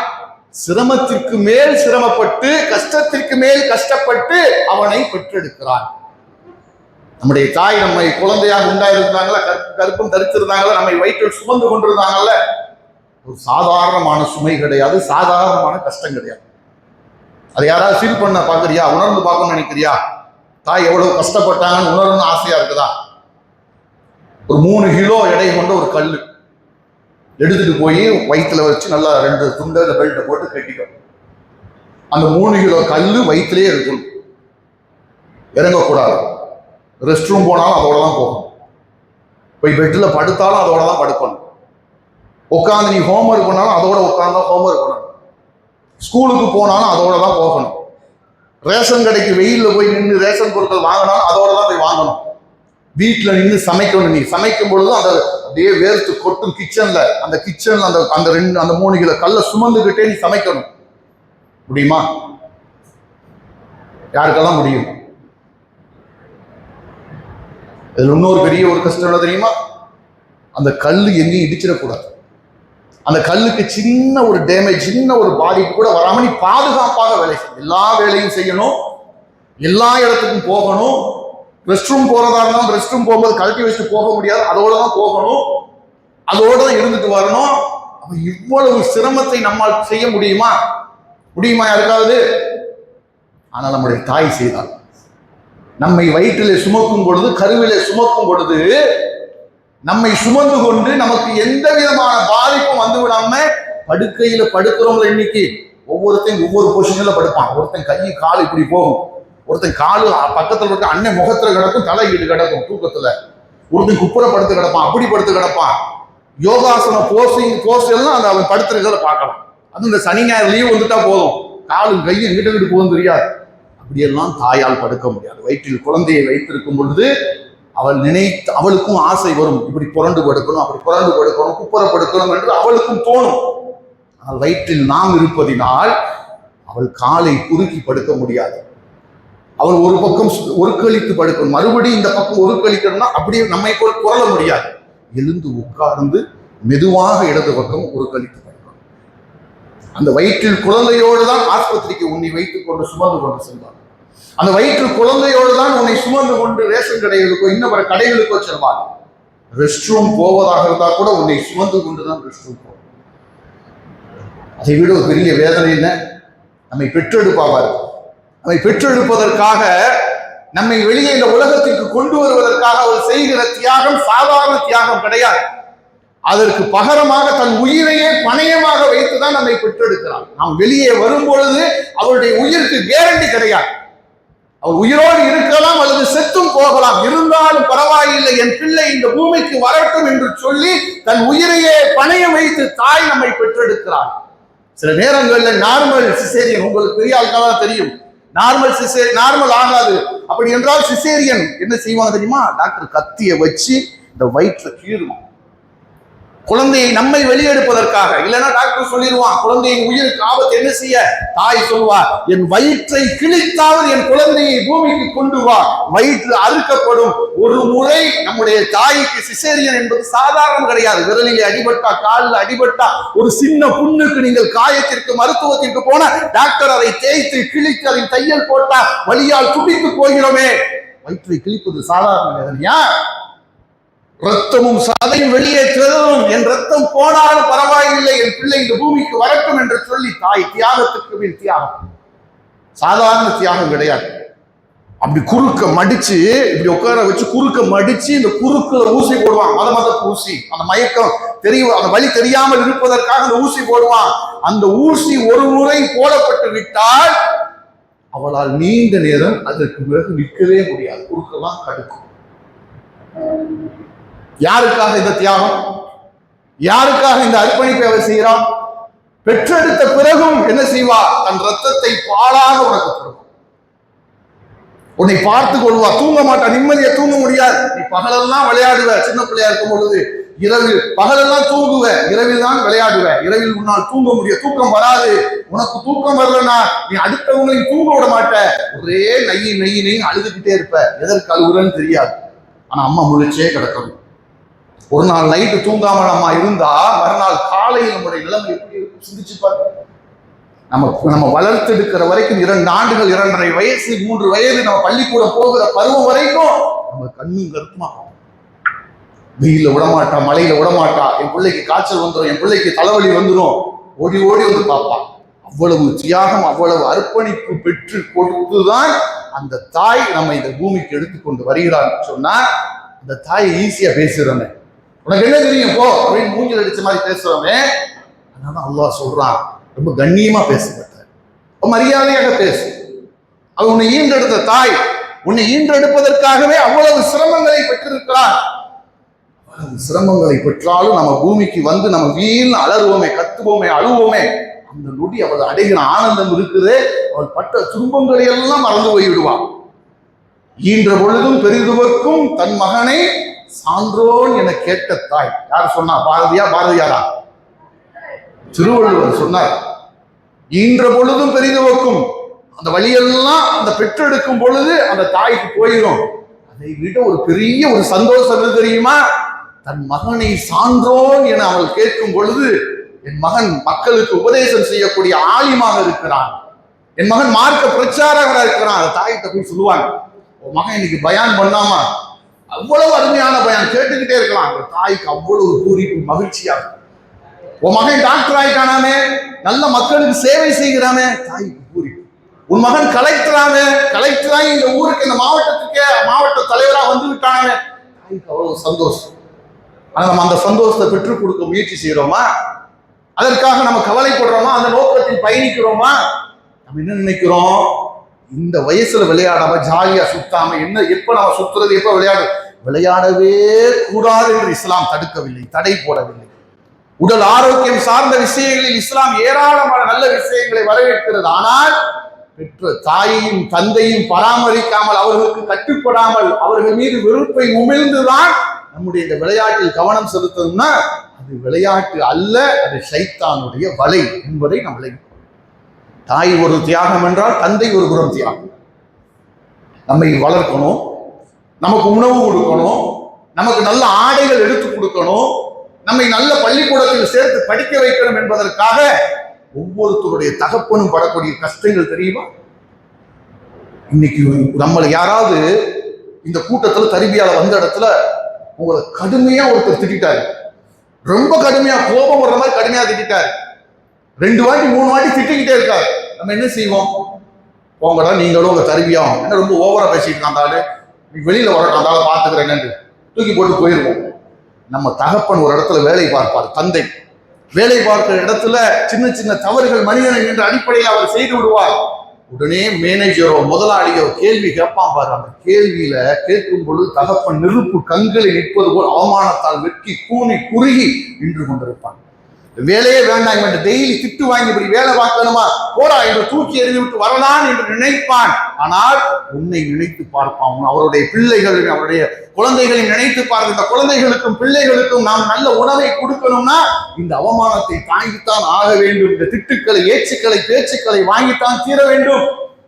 சிரமத்திற்கு மேல் சிரமப்பட்டு, கஷ்டத்திற்கு மேல் கஷ்டப்பட்டு அவனை பெற்றெடுக்கிறான். நம்முடைய தாய் நம்மை குழந்தையாக உண்டாயிருந்தாங்களா, கற்பம் தரித்திருந்தாங்களா, நம்மை வயிற்றில் சுமந்து கொண்டிருந்தாங்கல்ல, ஒரு சாதாரணமான சுமை கிடையாது, சாதாரணமான கஷ்டம் கிடையாது. அதை யாராவது ஃபீல் பண்ண பாக்குறியா, உணர்ந்து பார்க்கணும்னு நினைக்கிறியா? தாய் எவ்வளவு கஷ்டப்பட்டாங்கன்னு உணரணும்னு ஆசையா இருக்குதா? ஒரு 3 கிலோ எடை கொண்ட ஒரு கல் எடுத்துட்டு போய் வயிற்றுல வச்சு நல்லா 2 துண்டை பெல்ட்டை போட்டு கட்டிக்கும். அந்த 3 கிலோ கல்லு வயிற்றுலேயே இருக்கணும், இறங்கக்கூடாது. ரெஸ்ட் ரூம் போனாலும் அதோட தான் போகணும், போய் பெட்டில் படுத்தாலும் அதோட தான் படுக்கணும், உட்காந்து நீ ஹோம்ஒர்க் பண்ணாலும் அதோட உட்காந்து தான் ஹோம்ஒர்க் பண்ணணும், ஸ்கூலுக்கு போனாலும் அதோட தான் போகணும், ரேஷன் கடைக்கு வெயிலில் போய் நின்று ரேஷன் பொருட்கள் வாங்கினாலும் அதோட தான் போய் வாங்கணும், வீட்டில் நின்று சமைக்கணும். நீ சமைக்கும் பொழுது அந்த அப்படியே வேர்த்து கொட்டும் கிச்சன்ல, அந்த கிச்சன்ல அந்த 3 கிலோ கல்லை சுமந்துக்கிட்டே நீ சமைக்கணும். முடியுமா? யாருக்கெல்லாம் முடியும்? இதுல இன்னொரு பெரிய ஒரு கஷ்டம் என்ன தெரியுமா? அந்த கல்லு எங்கேயும் இடிச்சிடக்கூடாது. அந்த கல்லுக்கு சின்ன ஒரு டேமேஜ், சின்ன ஒரு பாதிப்பு கூட வராம நீ பாதுகாப்பாக வேலை செய்யணும். எல்லா வேலையும் செய்யணும், எல்லா இடத்துக்கும் போகணும். ரெஸ்ட் ரூம் போறதா இருந்தாலும் ரெஸ்ட் ரூம் போகும்போது கழட்டி வச்சுட்டு போக முடியாது, அதோட தான் போகணும், அதோட தான் இருந்துட்டு வரணும். அப்ப இவ்வளவு சிரமத்தை நம்மால் செய்ய முடியுமா? யாருக்காவது? ஆனால் நம்முடைய தாய் செய்தால், நம்மை வயிற்றிலே சுமக்கும் பொழுது, கருவிலே சுமக்கும் பொழுது, நம்மை சுமந்து கொண்டு நமக்கு எந்த விதமான பாதிப்பும் வந்து விடாம படுக்கையில படுக்கிறவங்க இன்னைக்கு ஒவ்வொருத்தையும் ஒவ்வொரு பொசிஷன்ல படுப்பான். ஒருத்தன் கை கால் இப்படி போகும், ஒருத்தன் காலு பக்கத்துல இருக்க அண்ணன் முகத்துல கிடக்கும், தலை ஈடு கிடக்கும் தூக்கத்துல, ஒருத்தன் குப்புற படுத்து கிடப்பான், அப்படி படுத்து கிடப்பான். யோகாசன போஸ் எல்லாம் அந்த அவன் படுத்துறத பார்க்கலாம். அது இந்த சனி ஞாயிறு லீவ் வந்துட்டா போதும், காலும் கையும் எங்கிட்ட போகும் தெரியாது. அப்படியெல்லாம் தாயால் படுக்க முடியாது. வயிற்றில் குழந்தையை வைத்திருக்கும் பொழுது அவளுக்கும் ஆசை வரும், இப்படி புரண்டு படுக்கணும், அப்படி புரண்டு படுக்கணும், குப்புற படுக்கணும் என்று அவளுக்கும் தோணும். ஆனால் வயிற்றில் நாம் இருப்பதினால் அவள் காலை குறுக்கி படுக்க முடியாது. அவள் ஒரு பக்கம் ஒருக்களித்து படுக்கணும், மறுபடியும் இந்த பக்கம் ஒருக்களிக்கணும்னா அப்படியே நம்மை போல் புரள முடியாது. எழுந்து உட்கார்ந்து மெதுவாக இடது பக்கம் ஒருக்களித்து படுக்கணும். அந்த வயிற்றில் குழந்தையோடு தான் ஆஸ்பத்திரிக்கு உன்னை வைத்துக் கொண்டு சுமந்து கொண்டு செல்வார். அந்த வயிற்றில் குழந்தையோடு தான் உன்னை சுமந்து கொண்டு ரேஷன் கடைகளுக்கோ இன்னும் பிற கடைகளுக்கோ செல்வார். ரெஸ்ட் ரூம் போவதாக இருந்தா கூட உன்னை சுமந்து கொண்டுதான் ரெஸ்ட் ரூம் போவோம். அதை விட ஒரு பெரிய வேதனை என்ன? நம்மை பெற்றெடுப்பாவார். நம்மை பெற்றெடுப்பதற்காக, நம்மை வெளியே இந்த உலகத்திற்கு கொண்டு வருவதற்காக அவள் செய்கிற தியாகம் சாதாரண தியாகம் கிடையாது. அதற்கு பகரமாக தன் உயிரையே பணயமாக வைத்துதான் நம்மை பெற்றெடுக்கிறார். நாம் வெளியே வரும் பொழுது அவருடைய உயிருக்கு கேரண்டி கிடையாது. அவர் உயிரோடு இருக்கலாம் அல்லது செத்தும் போகலாம், இருந்தாலும் பரவாயில்லை, என் பிள்ளை இந்த பூமிக்கு வரட்டும் என்று சொல்லி தன் உயிரையே பணயம் வைத்து தாய் நம்மை பெற்றெடுக்கிறார். சில நேரங்களில் நார்மல் சிசேரியன், உங்களுக்கு பெரிய ஆளுக்காக தெரியும், நார்மல் ஆகாது. அப்படி என்றால் சிசேரியன் என்ன செய்வாங்க தெரியுமா? டாக்டர் கத்தியை வச்சு இந்த வயிற்றை கீறும், குழந்தையை நம்மை வெளியெடுப்பதற்காக. இல்லைன்னா டாக்டர் சொல்லிடுவான் குழந்தையின் உயிருக்கு ஆபத்து, என்ன செய்ய? தாய் சொல்வா, என் வயிற்றை கிழித்தாவது என் குழந்தையை பூமிக்கு கொண்டு வா, வயிற்று அறுக்கப்படும். ஒரு முறை நம்முடைய தாய்க்கு சிசேரியன் என்பது சாதாரணம் கிடையாது. விரலிலே அடிபட்டா, காலில் அடிபட்டா, ஒரு சின்ன புண்ணுக்கு நீங்கள் காயத்திற்கு மருத்துவத்திற்கு போன டாக்டர் அதை தேய்த்து கிழித்து அதில் தையல் போட்டா வலியால் துடித்து போகிறோமே. வயிற்றை கிழிப்பது சாதாரண வேதனையா? ரத்தமும் சதையும் வெளியே திரளும், என் ரத்தம் போனாலும் பரவாயில்லை, என் பிள்ளை இந்த பூமிக்கு வரட்டும் என்று சொல்லி தாய் தியாகத்துக்கு மேல் தியாகம். சாதாரண தியாகம் கிடையாது. அப்படி குறுக்க மடிச்சு இப்படி உட்கார வச்சு குறுக்க மடிச்சு இந்த குறுக்குல ஊசி போடுவான், மத ஊசி. அந்த மயக்கம் தெரியும், அந்த வலி தெரியாமல் இருப்பதற்காக அந்த ஊசி போடுவான். அந்த ஊசி ஒரு முறை போடப்பட்டு விட்டால் அவளால் நீண்ட நேரம் அதற்கு பிறகு நிற்கவே முடியாது, குறுக்கெல்லாம் கடுக்கும். யாருக்காக இந்த தியாகம்? யாருக்காக இந்த அர்ப்பணிப்பை அவர் செய்கிறான்? பெற்றெடுத்த பிறகும் என்ன செய்வா? தன் ரத்தத்தை பாலாக உனக்கு கொடுக்கும். உன்னை பார்த்து கொள்வா, தூங்க மாட்டா, நிம்மதியா தூங்க முடியாது. நீ பகலெல்லாம் விளையாடுவ, சின்ன பிள்ளையா இருக்கும் பொழுது. இரவில் பகலெல்லாம் தூங்குவ, இரவில் தான் விளையாடுவ. இரவில் உன்னால் தூங்க முடியும், தூக்கம் வராது. உனக்கு தூக்கம் வரலன்னா நீ அடுத்தவங்களையும் தூங்க விட மாட்ட, ஒரே நெய்யி அழுதுகிட்டே இருப்ப. எதற்கு அழுகுறன்னு தெரியாது, ஆனா அம்மா முழிச்சே கிடக்கணும். ஒரு நாள் நைட்டு தூங்காம நம்ம இருந்தா மறுநாள் காலையில் நம்முடைய நிலைமை எப்படி இருக்கும் சிந்திச்சு பாரு. நம்ம வளர்த்தெடுக்கிற வரைக்கும் 2 ஆண்டுகள், 2.5 வயசு, 3 வயது, நம்ம பள்ளிக்கூடம் போகிற பருவம் வரைக்கும் நம்ம கண்ணும் கருத்துமா. வெயில விடமாட்டா, மழையில விடமாட்டா. என் பிள்ளைக்கு காய்ச்சல் வந்துடும், என் பிள்ளைக்கு தலைவலி வந்துடும், ஓடி வந்து பார்ப்பா. அவ்வளவு தியாகம், அவ்வளவு அர்ப்பணிப்பு பெற்று கொடுத்துதான் அந்த தாய் நம்ம இந்த பூமிக்கு எடுத்துக்கொண்டு வருகிறார். சொன்னா அந்த தாய் ஈஸியா பேசுறோமே, உனக்கு என்ன தெரியும் போ அப்படின்னு மூஞ்சில் அடிச்ச மாதிரி பேசுறோமே. அதனால அல்லாஹ் சொல்றான், ரொம்ப கண்ணியமா பேசப்பட்டார், மரியாதையாக பேசு. அவன் உன்னை ஈன்றெடுத்த தாய், உன்னை ஈன்றெடுப்பதற்காகவே அவ்வளவு சிரமங்களை பெற்றிருக்கிறார். அவ்வளவு சிரமங்களை பெற்றாலும் நம்ம பூமிக்கு வந்து நம்ம வீண் அலறுவோமே, கத்துவோமே, அழுவோமே. அந்த நொடி அவள் அடைகிற ஆனந்தம் இருக்குது, அவள் பட்ட துன்பங்களை எல்லாம் மறந்து போய்விடுவான். ஈன்ற பொழுதும் பெரிதுவர்க்கும் தன் மகனை சான்றோன் என கேட்ட தாய். யார் சொன்னா? பாரதியாரா? திருவள்ளுவர் சொன்னார், ஈன்ற பொழுதும் பெரிதுவர்க்கும். அந்த வழியெல்லாம் அந்த பெற்றெடுக்கும் பொழுது அந்த தாய்க்கு போயிடும். அதை விட ஒரு பெரிய ஒரு சந்தோஷம் எது தெரியுமா? தன் மகனை சான்றோன் என அவள் கேட்கும் பொழுது, என் மகன் மக்களுக்கு உபதேசம் செய்யக்கூடிய ஆலிமாக இருக்கிறான், என் மகன் மார்க்க பிரச்சாரகராக இருக்கிறான். அந்த தாய்கிட்ட போய் சொல்லுவாங்க, உன் மகன் இன்னைக்கு பயான் பண்ணாமா, அவ்வளவு அருமையான பயான், கேட்டுக்கிட்டே இருக்கலாம். அந்த தாய்க்கு அவ்வளவு பூரிப்பு, மகிழ்ச்சியாக. உன் மகன் டாக்டர் ஆயிட்டானாமே, நல்ல மக்களுக்கு சேவை செய்கிறாமே, தாய்க்கு பூரிப்பு. உன் மகன் கலெக்டராக இந்த ஊருக்கு, இந்த மாவட்டத்துக்கே மாவட்ட தலைவராக வந்து விட்டானே, தாய்க்கு அவ்வளவு சந்தோஷம். ஆனா நம்ம அந்த சந்தோஷத்தை பெற்றுக் கொடுக்க முயற்சி செய்யறோமா? அதற்காக நம்ம கவலைப்படுறோமா? அந்த நோக்கத்தில் பயணிக்கிறோமா? நம்ம என்ன நினைக்கிறோம்? இந்த வயசுல விளையாடாம ஜாலியா சுத்தாம, என்ன எப்ப நம்ம சுத்துறது, எப்ப விளையாடவே கூடாது என்று இஸ்லாம் தடுக்கவில்லை, தடை போடவில்லை. உடல் ஆரோக்கியம் சார்ந்த விஷயங்களில் இஸ்லாம் ஏராளமான நல்ல விஷயங்களை வரவேற்கிறது. ஆனால் பெற்ற தாயையும் தந்தையும் பராமரிக்காமல், அவர்களுக்கு கட்டுப்படாமல், அவர்கள் மீது வெறுப்பை உமிழ்ந்துதான் நம்முடைய இந்த விளையாட்டில் கவனம் செலுத்தணும்னா அது விளையாட்டு அல்ல, அது ஷைத்தானுடைய வலை என்பதை நம்மளை. தாய் ஒரு தியாகம் என்றால் தந்தை ஒரு புறம் தியாகம். நம்மை வளர்க்கணும், நமக்கு உணவு கொடுக்கணும், நமக்கு நல்ல ஆடைகள் எடுத்து கொடுக்கணும், நம்மை நல்ல பள்ளிக்கூடத்தில் சேர்த்து படிக்க வைக்கணும் என்பதற்காக ஒவ்வொருத்தருடைய தகப்பனும் படக்கூடிய கஷ்டங்கள் தெரியுமா? இன்னைக்கு நம்மளை யாராவது இந்த கூட்டத்தில் தரிபியால வந்த இடத்துல உங்களை கடுமையா ஒருத்தர் திட்டாரு, ரொம்ப கடுமையா, கோபம் வர்ற மாதிரி கடுமையா திட்டாரு, 2 வாட்டி 3 வாட்டி திட்டிக்கிட்டே இருக்காரு. நம்ம என்ன செய்வோம்? போங்கடா நீங்களும் உங்க தருவியாகும், என்ன ரொம்ப ஓவரா பேசிட்டு இருந்தாலும் வெளியில வரட்டும், அந்தாலும் பாத்துக்கிறேன்னு தூக்கி போட்டு போயிருவோம். நம்ம தகப்பன் ஒரு இடத்துல வேலை பார்ப்பார், தந்தை வேலை பார்க்கிற இடத்துல சின்ன சின்ன தவறுகள் மனிதனை என்ற அடிப்படையில் அவர் செய்து விடுவார். உடனே மேனேஜரோ முதலாளியோ கேள்வி கேட்பான் பாரு. அந்த கேள்வியில கேட்கும் பொழுது தகப்பன் நெருப்பு கண்களில் நிற்பது போல் அவமானத்தால் வெட்கி கூனி குறுகி நின்று கொண்டிருப்பான். வேலையே வேண்டாம், இவன் டெய்லி திட்டு வாங்கி இப்படி வேலை பார்க்கணுமா, போடா என்று தூக்கி எறிந்து விட்டு வரலாம் என்று நினைப்பான். ஆனால் உன்னை நினைத்து பார்ப்பான். அவருடைய பிள்ளைகளையும் அவருடைய குழந்தைகளையும் நினைத்து பார்க்க. இந்த குழந்தைகளுக்கும் பிள்ளைகளுக்கும் நாம் நல்ல உணவை கொடுக்கணும்னா இந்த அவமானத்தை தாங்கித்தான் ஆக வேண்டும். இந்த திட்டுக்களை, ஏச்சுக்களை, பேச்சுக்களை வாங்கித்தான் தீர வேண்டும்.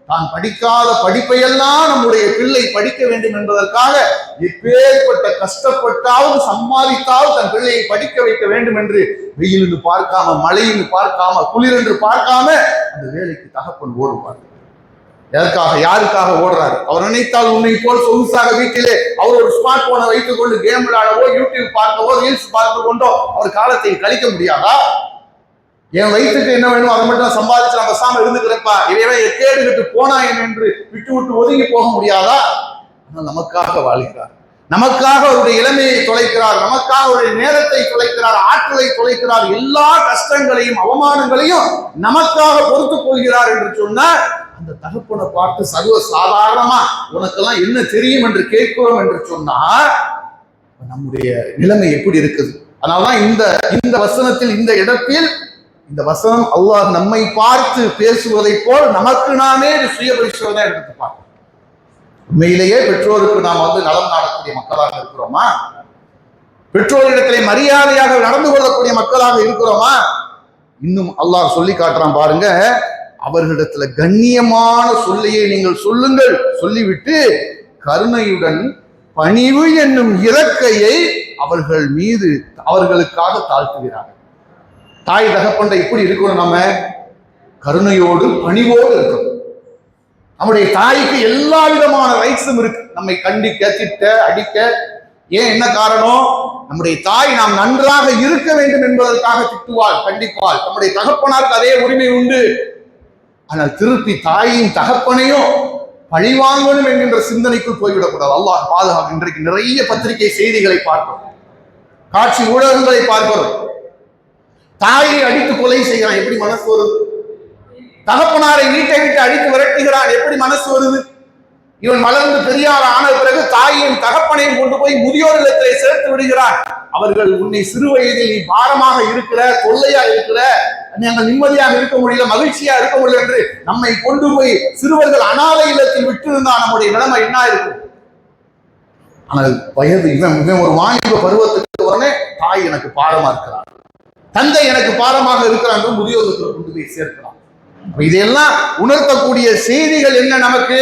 தான் படிக்காத படிப்பையெல்லாம் நம்முடைய பிள்ளை படிக்க வேண்டும் என்பதற்காக எப்பேற்பட்ட கஷ்டப்பட்டாவது சம்பாதித்தாவது தன் பிள்ளையை படிக்க வைக்க வேண்டும் என்று வெயில் என்று பார்க்காம, மழை என்று பார்க்காம, குளிர் என்று பார்க்காம அந்த வேலைக்கு தகப்பன் ஓடுவார். எதற்காக, யாருக்காக ஓடுறாரு? அவர் நினைத்தால் உன்னை போல் சொகுசாக வீட்டிலே அவர் ஒரு ஸ்மார்ட் போனை வைத்துக் கொண்டு கேம் விளையாடவோ, யூடியூப் பார்க்கவோ, ரீல்ஸ் பார்த்து கொண்டோ அவர் காலத்தை கழிக்க முடியாதா? என் வயிற்றுக்கு என்ன வேணும் அதை மட்டும் சம்பாதிச்சு நான் பசாம இருந்துக்கிறப்பா, இவையெல்லாம் எக்கேடு கட்டு போனா என்று விட்டு விட்டு ஒதுங்கி போக முடியாதா? ஆனால் நமக்காக வாழ்கிறார், நமக்காக அவருடைய இளமையை தொலைக்கிறார், நமக்காக அவருடைய நேரத்தை தொலைக்கிறார், ஆற்றலை தொலைக்கிறார், எல்லா கஷ்டங்களையும் அவமானங்களையும் நமக்காக பொறுத்துக் கொள்கிறார் என்று சொன்னால் அந்த தகப்பனை பார்த்து சர்வ சாதாரணமா உனக்கெல்லாம் என்ன தெரியும் என்று கேட்கிறோம் என்று சொன்னா நம்முடைய நிலைமை எப்படி இருக்குது? அதனால்தான் இந்த வசனத்தில், இந்த இடத்தில் இந்த வசனம் அல்லாஹ் நம்மை பார்த்து பேசுவதை போல் நமக்கு நாமே சுய பரிசோதனை எடுத்து பார்க்கணும். உண்மையிலேயே பெற்றோருக்கு நாம் நலம் நாடக்கூடிய மக்களாக இருக்கிறோமா? பெற்றோரிடத்திலே மரியாதையாக நடந்து கொள்ளக்கூடிய மக்களாக இருக்கிறோமா? இன்னும் அல்லாஹ் சொல்லி காட்டுறான் பாருங்க, அவர்களிடத்துல கண்ணியமான சொல்லையே நீங்கள் சொல்லுங்கள், சொல்லிவிட்டு கருணையுடன் பணிவு என்னும் இறக்கையை அவர்கள் மீது அவர்களுக்காக தாழ்த்துகிறார்கள். தாய் தகப்பன்றை இப்படி இருக்கணும், நம்ம கருணையோடு பணிவோடு இருக்கணும். நம்முடைய தாய்க்கு எல்லா விதமான ரைட்ஸும் இருக்கு, நம்மை கண்டிக்க, திட்ட, அடிக்க. ஏன், என்ன காரணம்? நம்முடைய தாய் நாம் நன்றாக இருக்க வேண்டும் என்பதற்காக திட்டுவாள், கண்டிப்பாள். நம்முடைய தகப்பனாருக்கு அதே உரிமை உண்டு. ஆனால் திருப்பி தாயின் தகப்பனையும் பழிவாங்கணும் என்கின்ற சிந்தனைக்குள் போய்விடக்கூடாது. அல்லாஹ் பாதுகாப்பு. இன்றைக்கு நிறைய பத்திரிகை செய்திகளை பார்க்கிறோம், காட்சி ஊடகங்களை பார்க்கிறோம். தாயை அடித்து கொலை செய்கிறான், எப்படி மனசு வருது? தகப்பனாரை வீட்டை விட்டு அடித்து விரட்டுகிறான், எப்படி மனசு வருது? இவன் வளர்ந்து பெரியார் ஆன பிறகு தாயையும் தகப்பனையும் கொண்டு போய் முதியோர் இல்லத்திலே சேர்த்து விடுகிறான். அவர்கள் உன்னை சிறு வயதில் நீ பாரமாக இருக்கிற, தொல்லையா இருக்கிற, நாங்கள் நிம்மதியாக இருக்க முடியல, மகிழ்ச்சியா இருக்க முடியல என்று நம்மை கொண்டு போய் சிறுவர்கள் அனாதை இல்லத்தில் விட்டு இருந்தா நம்முடைய நிலைமை என்ன இருக்கும்? ஆனால் வயது இவன் ஒரு வாணிப பருவத்துக்கு உடனே தாய் எனக்கு பாரமா இருக்கிறார், தந்தை எனக்கு பாரமாக இருக்கிறான் என்று முதியோருக்கு கொண்டு போய் சேர்க்கிறான். இதெல்லாம் உணர்த்தக்கூடிய செய்திகள் என்ன? நமக்கு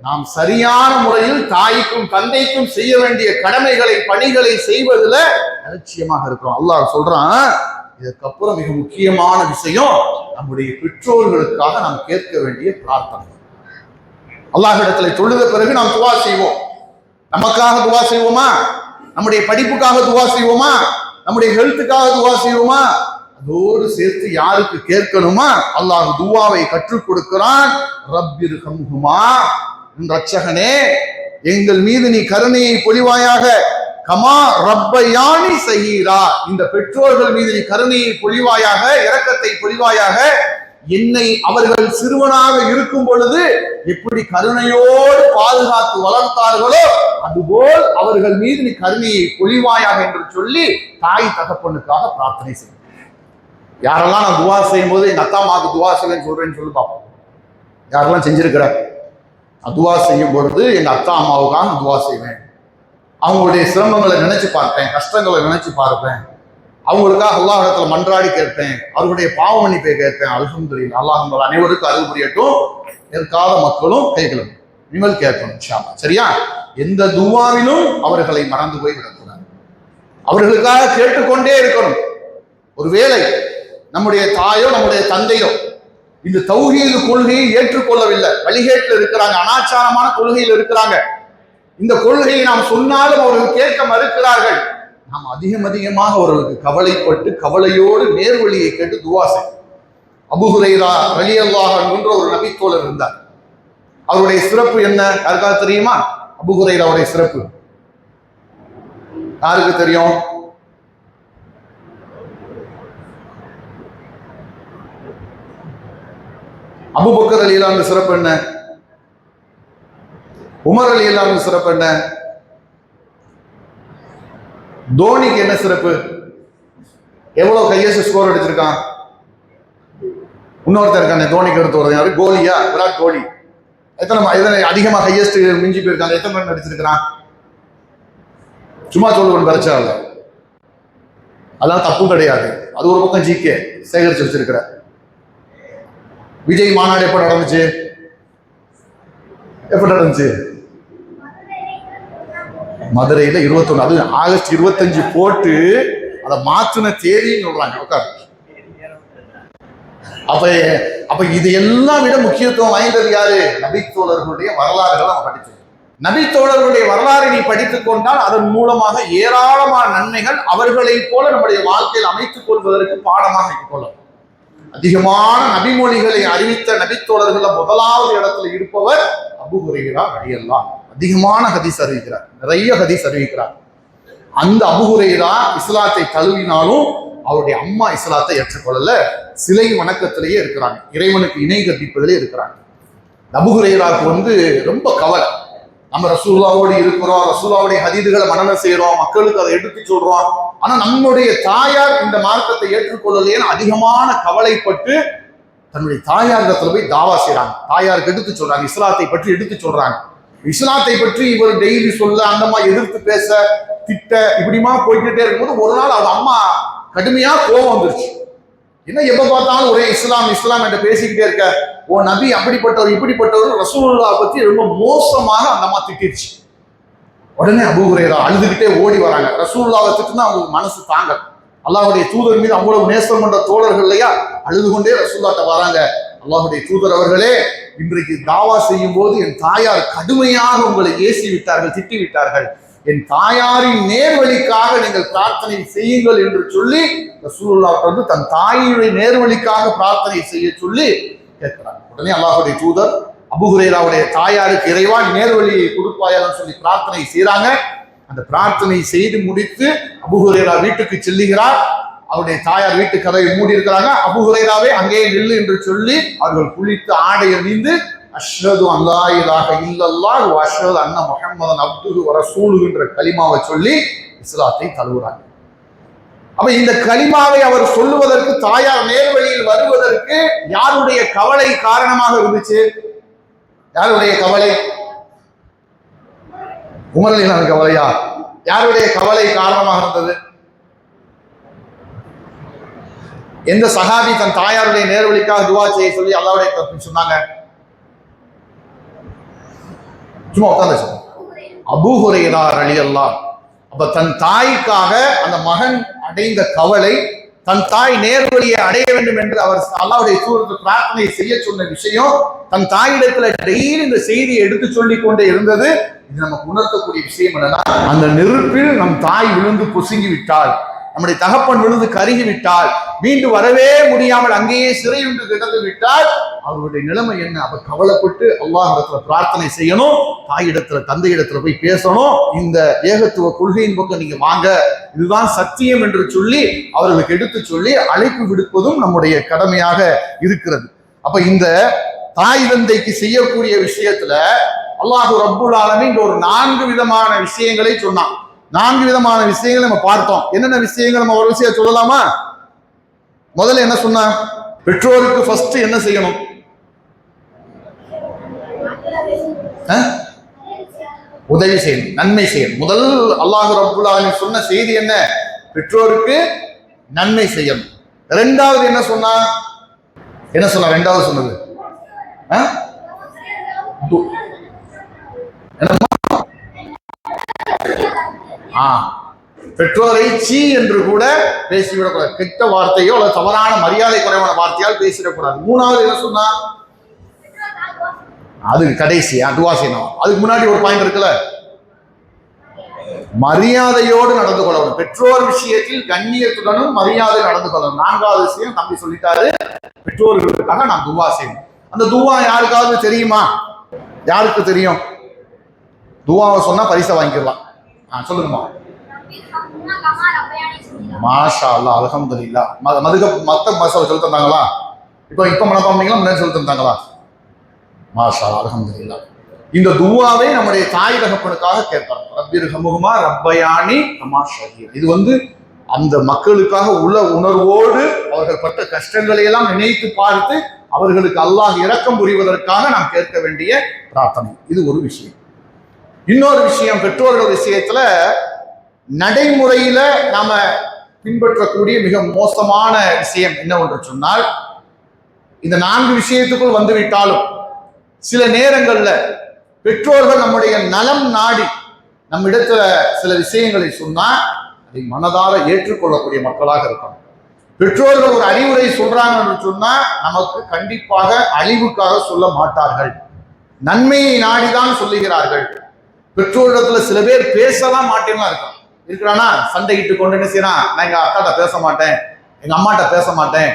நாம் சரியான முறையில் தாய்க்கும் தந்தைக்கும் செய்ய வேண்டிய கடமைகளை, பணிகளை செய்வதில் அலட்சியமாக இருக்கிறோம். அல்லாஹ் சொல்றான், இதுக்கப்புறம் மிக முக்கியமான விஷயம் நம்முடைய பெற்றோர்களுக்காக நாம் கேட்க வேண்டிய பிரார்த்தனை. அல்லாஹ்விடத்தில் தொழுத பிறகு நாம் துவா செய்வோம். நமக்காக துவா செய்வோமா? நம்முடைய படிப்புக்காக துவா செய்வோமா? நம்முடைய ஹெல்த்துக்காக துவா செய்வோமா? அதோடு சேர்த்து யாருக்கு கேட்கணுமா? அல்லாஹ் துவாவை கற்றுக் கொடுக்கிறான். ரப்பிர்ஹம்ஹுமா, ரட்சகனே எங்கள் மீது நீ கருணையை பொழிவாயாக, கமா ரப்பயானி சகீரா, இந்த பெற்றோர்கள் மீது நீ கருணையை பொழிவாயாக, இரக்கத்தை பொழிவாயாக. என்னை அவர்கள் சிறுவனாக இருக்கும் பொழுது எப்படி கருணையோடு பாதுகாத்து வளர்த்தார்களோ அதுபோல் அவர்கள் மீது நீ கருணையை பொழிவாயாக என்று சொல்லி தாய் தகப்பனுக்காக பிரார்த்தனை செய்யும். யாரெல்லாம் நான் துவா செய்யும் போது எங்க அத்தா அம்மாவுக்கு துவா செய்வேன்னு சொல்றேன்னு சொல்லி பார்ப்போம். யாரெல்லாம் செஞ்சிருக்கிறார்? துவா செய்யும் பொழுது எங்க அத்தா அம்மாவுக்காக துவா செய்வேன், அவங்களுடைய சிரமங்களை நினைச்சு பார்ப்பேன், கஷ்டங்களை நினைச்சு பார்ப்பேன், அவங்களுக்காக அல்லாஹ்விடத்துல மன்றாடி கேட்பேன், அவர்களுடைய பாவ மன்னிப்பை கேட்பேன். அல்ஹம்துலில்லாஹ், அல்லாஹ் உங்கள் அனைவருக்கும் அருள் புரியட்டும். கேட்காத மக்களும் கைகளும் நீங்கள் கேட்கணும் இன்ஷா அல்லாஹ். சரியா? எந்த துவாவிலும் அவர்களை மறந்து போய் விடக்கூடாது, அவர்களுக்காக கேட்டுக்கொண்டே இருக்கணும். ஒருவேளை நம்முடைய தாயோ நம்முடைய தந்தையோ இந்த தௌஹீது கொள்கையை ஏற்றுக்கொள்ளவில்லை, வழிகேட்டில் இருக்கிறாங்க, அனாச்சாரமான கொள்கையில் இருக்கிறாங்க, இந்த கொள்கையை நாம் சொன்னாலும் அவர்கள் கேட்க மறுக்கிறார்கள், நாம் அதிகமாக அவர்களுக்கு கவலைப்பட்டு கவலையோடு நேர்வழியை கேட்டு துவா செய்யும். அபூ ஹுரைரா ரலியல்லாஹு அன்ஹு என்ற ஒரு நபித்தோழர் இருந்தார். அவருடைய சிறப்பு என்ன யாருக்காவது தெரியுமா? அபூ ஹுரைராவுடைய சிறப்பு யாருக்கு தெரியும்? அபூபக்கர் ரலியல்லாஹு சிறப்பு என்ன? உமர் ரலியல்லாஹு சிறப்பு என்ன? தோனிக்கு என்ன சிறப்பு? எவ்வளவு கையெழுத்து ஸ்கோர் அடிச்சிருக்கான்? இன்னொருத்தர் இருக்கானே தோனிக்கு எடுத்து வருது யாரு? கோலியா? விராட் கோலி. எத்தனை அதிகமா ஹையஸ்ட் மிஞ்சி போயிருக்காங்க? எத்தனை ரன் அடிச்சிருக்கிறான்? சும்மா சொல்லுவன் பிரச்சனை இல்லை, அதெல்லாம் தப்பு கிடையாது. அது ஒரு பக்கம் ஜிகே சேகரிச்சு வச்சிருக்கிற. விஜய் மாநாடு எப்ப நடந்துச்சு? மதுரையில 21, அது ஆகஸ்ட் 25 போட்டு அதை மாற்றின தேதின்னு சொல்றாங்க. உட்காரு. அப்ப இது எல்லாம் விட முக்கியத்துவம் வாய்ந்தது யாரு? நபித்தோழர்களுடைய வரலாறுகளை நம்ம படிச்சோம். நபித்தோழர்களுடைய வரலாறை நீ படித்துக் கொண்டால் அதன் மூலமாக ஏராளமான நன்மைகள் அவர்களை போல நம்முடைய வாழ்க்கையில் அமைத்துக் கொள்வதற்கு பாடமாக கொள்ளலாம். அதிகமான நபிமொழிகளை அறிவித்த நபித்தோழர்கள் முதலாவது இடத்துல இருப்பவர் அபூ ஹுரைரா ரலியல்லாஹு அன்ஹு. அதிகமான ஹதீஸ் அறிவிக்கிறார், நிறைய ஹதீஸ் அறிவிக்கிறார். அந்த அபூ ஹுரைரா இஸ்லாத்தை தழுவினாலும் அவருடைய அம்மா இஸ்லாத்தை ஏற்றுக்கொள்ளல, சிலை வணக்கத்திலேயே இருக்கிறாங்க, இறைவனுக்கு இணை கற்பிப்பதிலே இருக்கிறாங்க. அபூ ஹுரைராவுக்கு ரொம்ப கவலை. நம்ம ரசூலுல்லாவோடு இருக்கிறோம், ரசூலுல்லாவுடைய ஹதீதுகளை மனனம் செய்யறோம், மக்களுக்கு அதை எடுத்து சொல்றோம், ஆனா நம்முடைய தாயார் இந்த மார்க்கத்தை ஏற்றுக்கொள்ளலையேன்னு அதிகமான கவலைப்பட்டு தன்னுடைய தாயாரிடத்துல போய் தாவா செய்யறாங்க. தாயாருக்கு எடுத்து சொல்றாங்க, இஸ்லாத்தை பற்றி எடுத்து சொல்றாங்க. இஸ்லாத்தை பற்றி இவர் டெய்லி சொல்ல, அந்தமா எதிர்த்து பேச, திட்ட, இப்படிமா போய்கிட்டே இருக்கும்போது ஒரு நாள் அவங்க அம்மா கடுமையா கோபம் வந்துருச்சு. என்ன எப்ப பார்த்தாலும் ஒரே இஸ்லாம் இஸ்லாம் என்று பேசிக்கிட்டே இருக்க, ஓ நபி அப்படிப்பட்டவர் இப்படிப்பட்டவர், ரசூலுல்லாஹ் பத்தி ரொம்ப மோசமாக அந்த அம்மா திட்டிருச்சு. உடனே அபூ ஹுரைரா அழுதுகிட்டே ஓடி வராங்க. ரசூலுல்லாஹ் திட்டுனா அவங்களுக்கு மனசு தாங்க, அல்லாஹ்வுடைய தூதர் மீது அவ்வளவு நேசம் கொண்ட தோழர்கள் இல்லையா, அழுது கொண்டே ரசூலுல்லாஹ்ட்ட வராங்க. அல்லாஹ்வுடைய தூதர் அவர்களே, இன்றைக்கு தாவா செய்யும் போது என் தாயார் கடுமையாக உங்களை ஏசி விட்டார்கள், திட்டி விட்டார்கள். என் தாயாரின் நேர்வழிக்காக நீங்கள் பிரார்த்தனை செய்யுங்கள் என்று சொல்லி ரசூலுல்லாஹ் தன் தாயுடைய நேர்வழிக்காக பிரார்த்தனை செய்ய சொல்லி கேட்கிறாங்க. உடனே அல்லாஹ்வுடைய தூதர் அபூ ஹுரைராவுடைய தாயாருக்கு இறைவா நேர்வழியை கொடுப்பாயான்னு சொல்லி பிரார்த்தனை செய்யறாங்க. அந்த பிரார்த்தனை செய்து முடித்து அபூ ஹுரைரா வீட்டுக்கு செல்லுகிறார். அவருடைய தாயார் வீட்டு கதவை மூடி இருக்கிறாங்க. அபூ ஹுரைராவே அங்கே நில்லு என்று சொல்லி அவர்கள் குளித்து ஆடை அணிந்து அஷ்ஹது அல்லா இலாஹ இல்லல்லாஹ் வ அஷ்ஹது அன்ன முஹம்மதன் அப்துஹு வ ரசூலுஹு என்ற கலிமாவை சொல்லி இஸ்லாத்தை தழுவுறாங்க. அப்ப இந்த கலிமாவை அவர் சொல்லுவதற்கு, தாயார் நேர்வழியில் வருவதற்கு யாருடைய கவலை காரணமாக இருந்துச்சு? யாருடைய கவலை? உமர் ரலியல்லாஹு கவலையா? யாருடைய கவலை காரணமாக இருந்தது? எந்த சஹாபி தன் தாயாருடைய நேர்வழிக்காக துவா செய்ய சொல்லி அல்லாஹ்வுடைய சொன்னாங்க? சும்மா உட்கார்ந்து அபூ ஹுரைரா ரலியல்லாஹு. அப்ப தன் தாய்க்காக அந்த மகன் அடைந்த கவலை, தன் தாய் நேர்வழியை அடைய வேண்டும் என்று அவர் அல்லாஹ்வுடைய தூதருக்கு பிரார்த்தனை செய்ய சொன்ன விஷயம், தன் தாயிடத்துல டெய்லி இந்த செய்தியை எடுத்து சொல்லிக் கொண்டே இருந்தது. இது நமக்கு உணர்த்தக்கூடிய விஷயம் என்னன்னா, அந்த நெருப்பில் நம் தாய் விழுந்து பொசுங்கி விட்டால், நம்முடைய தகப்பன் விழுந்து கருகி விட்டால், மீண்டு வரவே முடியாமல் அங்கேயே சிறையுண்டு கிடந்து விட்டால் அவருடைய நிலைமை என்ன? அவர் கவலைப்பட்டு அல்லாஹ் இடத்துல பிரார்த்தனை செய்யணும், தாயிடத்துல தந்தையிடத்துல போய் பேசணும், இந்த ஏகத்துவ கொள்கையின் பக்கம் நீங்க வாங்க, இதுதான் சத்தியம் என்று சொல்லி அவர்களுக்கு எடுத்து சொல்லி அழைப்பு விடுப்பதும் நம்முடைய கடமையாக இருக்கிறது. அப்ப இந்த தாய் தந்தைக்கு செய்யக்கூடிய விஷயத்துல அல்லாஹ் ரப்புல் ஆலமீன் ஒரு 4 விதமான விஷயங்களை சொன்னான். 4 விதமான விஷயங்களை நம்ம பார்த்தோம். என்னென்ன விஷயங்கள் நம்ம ஒரு விஷயம் சொல்லலாமா? முதல்ல என்ன சொன்னா, பெற்றோருக்கு ஃபர்ஸ்ட் என்ன செய்யணும்? உதவி செய்யணும், நன்மை செய்யணும். முதல் அல்லாஹ் ரப்புல் ஆலமீன் சொன்ன செய்தி என்ன? பெற்றோருக்கு நன்மை செய்யணும். இரண்டாவது என்ன சொன்னா? ரெண்டாவது சொன்னது பெற்றோரை சீ என்று கூட பேசிவிடக்கூடாது. கெட்ட வார்த்தையோ அல்லது தவறான மரியாதை குறைவான வார்த்தையால் பேசிடக்கூடாது. மூணாவது என்ன சொன்னா? அது கடைசி துவா செய்யணும். அதுக்கு முன்னாடி ஒரு பாயிண்ட் இருக்குல்ல, மரியாதையோடு நடந்து கொள்ளணும். பெற்றோர் விஷயத்தில் கண்ணியத்துடனும் மரியாதை நடந்து கொள்ளணும். 4வது விஷயம் தம்பி சொல்லிட்டாரு, பெற்றோர்களுக்காக நான் துவா செய்யணும். அந்த துவா யாருக்காவது தெரியுமா? யாருக்கு தெரியும்? துவாவை சொன்னா பரிசை வாங்கிக்கலாம். சொல்லுங்கம்மா. மாஷா அல்லாஹ், அல்ஹம்துலில்லாஹ். மத்த மசாலா சொல்லி தந்தாங்களா? இப்ப மனப்பாம்பீங்களா முன்னாடி சொல்லி தந்தாங்களா? மாஷா அல்லாஹ், அல்ஹம்துலில்லாஹ். இந்த துவாவை நம்முடைய தாய் தகப்பனுக்காக கேட்பாங்க. ரப்பிர்ஹமுஹுமா ரப்பயானி கமா ஷஹீர். இது அந்த மக்களுக்காக உள்ள உணர்வோடு அவர்கள் பட்ட கஷ்டங்களை எல்லாம் நினைத்து பார்த்து அவர்களுக்கு அல்லாஹ் இரக்கம் புரிவதற்காக நாம் கேட்க வேண்டிய பிரார்த்தனை. இது ஒரு விஷயம். இன்னொரு விஷயம், பெற்றோர்கள் விஷயத்துல நடைமுறையில நாம பின்பற்றக்கூடிய மிக மோசமான விஷயம் என்னவென்று சொன்னால், இந்த 4 விஷயத்துக்குள் வந்துவிட்டாலும் சில நேரங்கள்ல பெற்றோர்கள் நம்முடைய நலம் நாடி நம்மிடத்துல சில விஷயங்களை சொன்னா அதை மனதார ஏற்றுக்கொள்ளக்கூடிய மக்களாக இருக்கணும். பெற்றோர்கள் ஒரு அறிவுரை சொல்றாங்கன்னு சொன்னா நமக்கு கண்டிப்பாக அழிவுக்காக சொல்ல மாட்டார்கள், நன்மையை நாடிதான் சொல்லுகிறார்கள். பெற்றோரிடத்துல சில பேர் பேசலாம் மாட்டேன்னா இருக்கிறானா, சண்டையிட்டு கொண்டு என்ன செய்யறான், நான் எங்க அக்காட்ட பேச மாட்டேன், எங்க அம்மாட்ட பேச மாட்டேன்.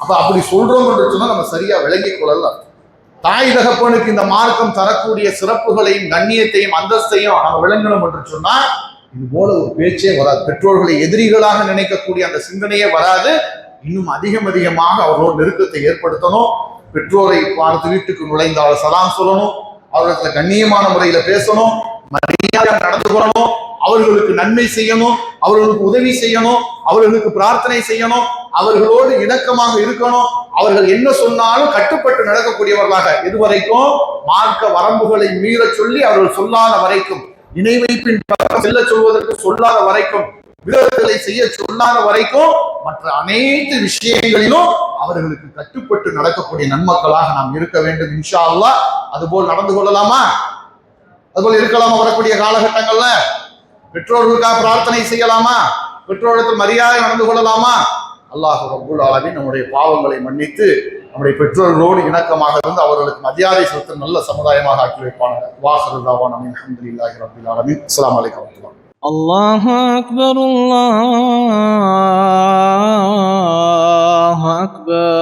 அப்படி சொல்றோம் என்று சொன்னா நம்ம சரியா விளங்கிக் கொள்ளலாம். தாய் தகப்பனுக்கு இந்த மார்க்கம் தரக்கூடிய சிறப்புகளையும் கண்ணியத்தையும் அந்தஸ்தையும் நம்ம விளங்கணும் என்று சொன்னா இது போல ஒரு பேச்சே வராது. பெற்றோர்களை எதிரிகளாக நினைக்கக்கூடிய அந்த சிந்தனையே வராது. இன்னும் அதிகமாக அவர்களோட நெருக்கத்தை ஏற்படுத்தணும். பெற்றோரை பார்த்து வீட்டுக்கு நுழைந்தால் சலாம் சொல்லணும், அவர்களுக்கு கண்ணியமான முறையில பேசணும், மரியாதை நடந்து கொள்ளணும், அவர்களுக்கு நன்மை செய்யணும், அவர்களுக்கு உதவி செய்யணும், அவர்களுக்கு பிரார்த்தனை செய்யணும், அவர்களோடு இணக்கமாக இருக்கணும். அவர்கள் என்ன சொன்னாலும் கட்டுப்பட்டு நடக்கக்கூடியவர்களாக, இதுவரைக்கும் மார்க்க வரம்புகளை மீற சொல்லி அவர்கள் சொல்லாத வரைக்கும், இணை வைப்பின் பக்கம் செல்ல சொல்வதற்கு சொல்லாத வரைக்கும், விரோதங்களை செய்ய சொல்லாத வரைக்கும், மற்ற அனைத்து விஷயங்களிலும் அவர்களுக்கு கட்டுப்பட்டு நடக்கக்கூடிய நன்மக்களாக நாம் இருக்க வேண்டும். இன்ஷா அல்லாஹ் அதுபோல் நடந்து கொள்ளலாமா? அதுபோல் இருக்கலாமா? வரக்கூடிய காலகட்டங்கள்ல பெற்றோர்களுக்காக பிரார்த்தனை செய்யலாமா? பெற்றோர்களுக்கு மரியாதை நடந்து கொள்ளலாமா? அல்லாஹ் ரப்பல் ஆலமீன் நம்முடைய பாவங்களை மன்னித்து நம்முடைய பெற்றோர்களோடு இணக்கமாக இருந்து அவர்களுக்கு மரியாதை செலுத்த நல்ல சமுதாயமாக ஆக்கி வைப்பாங்க. வாஹிரு தஅவானா அல்ஹம்துலில்லாஹி ரப்பில் ஆலமீன். அஸ்ஸலாமு அலைக்கும் வரஹ்மத்துல்லாஹ். அல்லாஹு அக்பர், அல்லாஹு அக்பர்.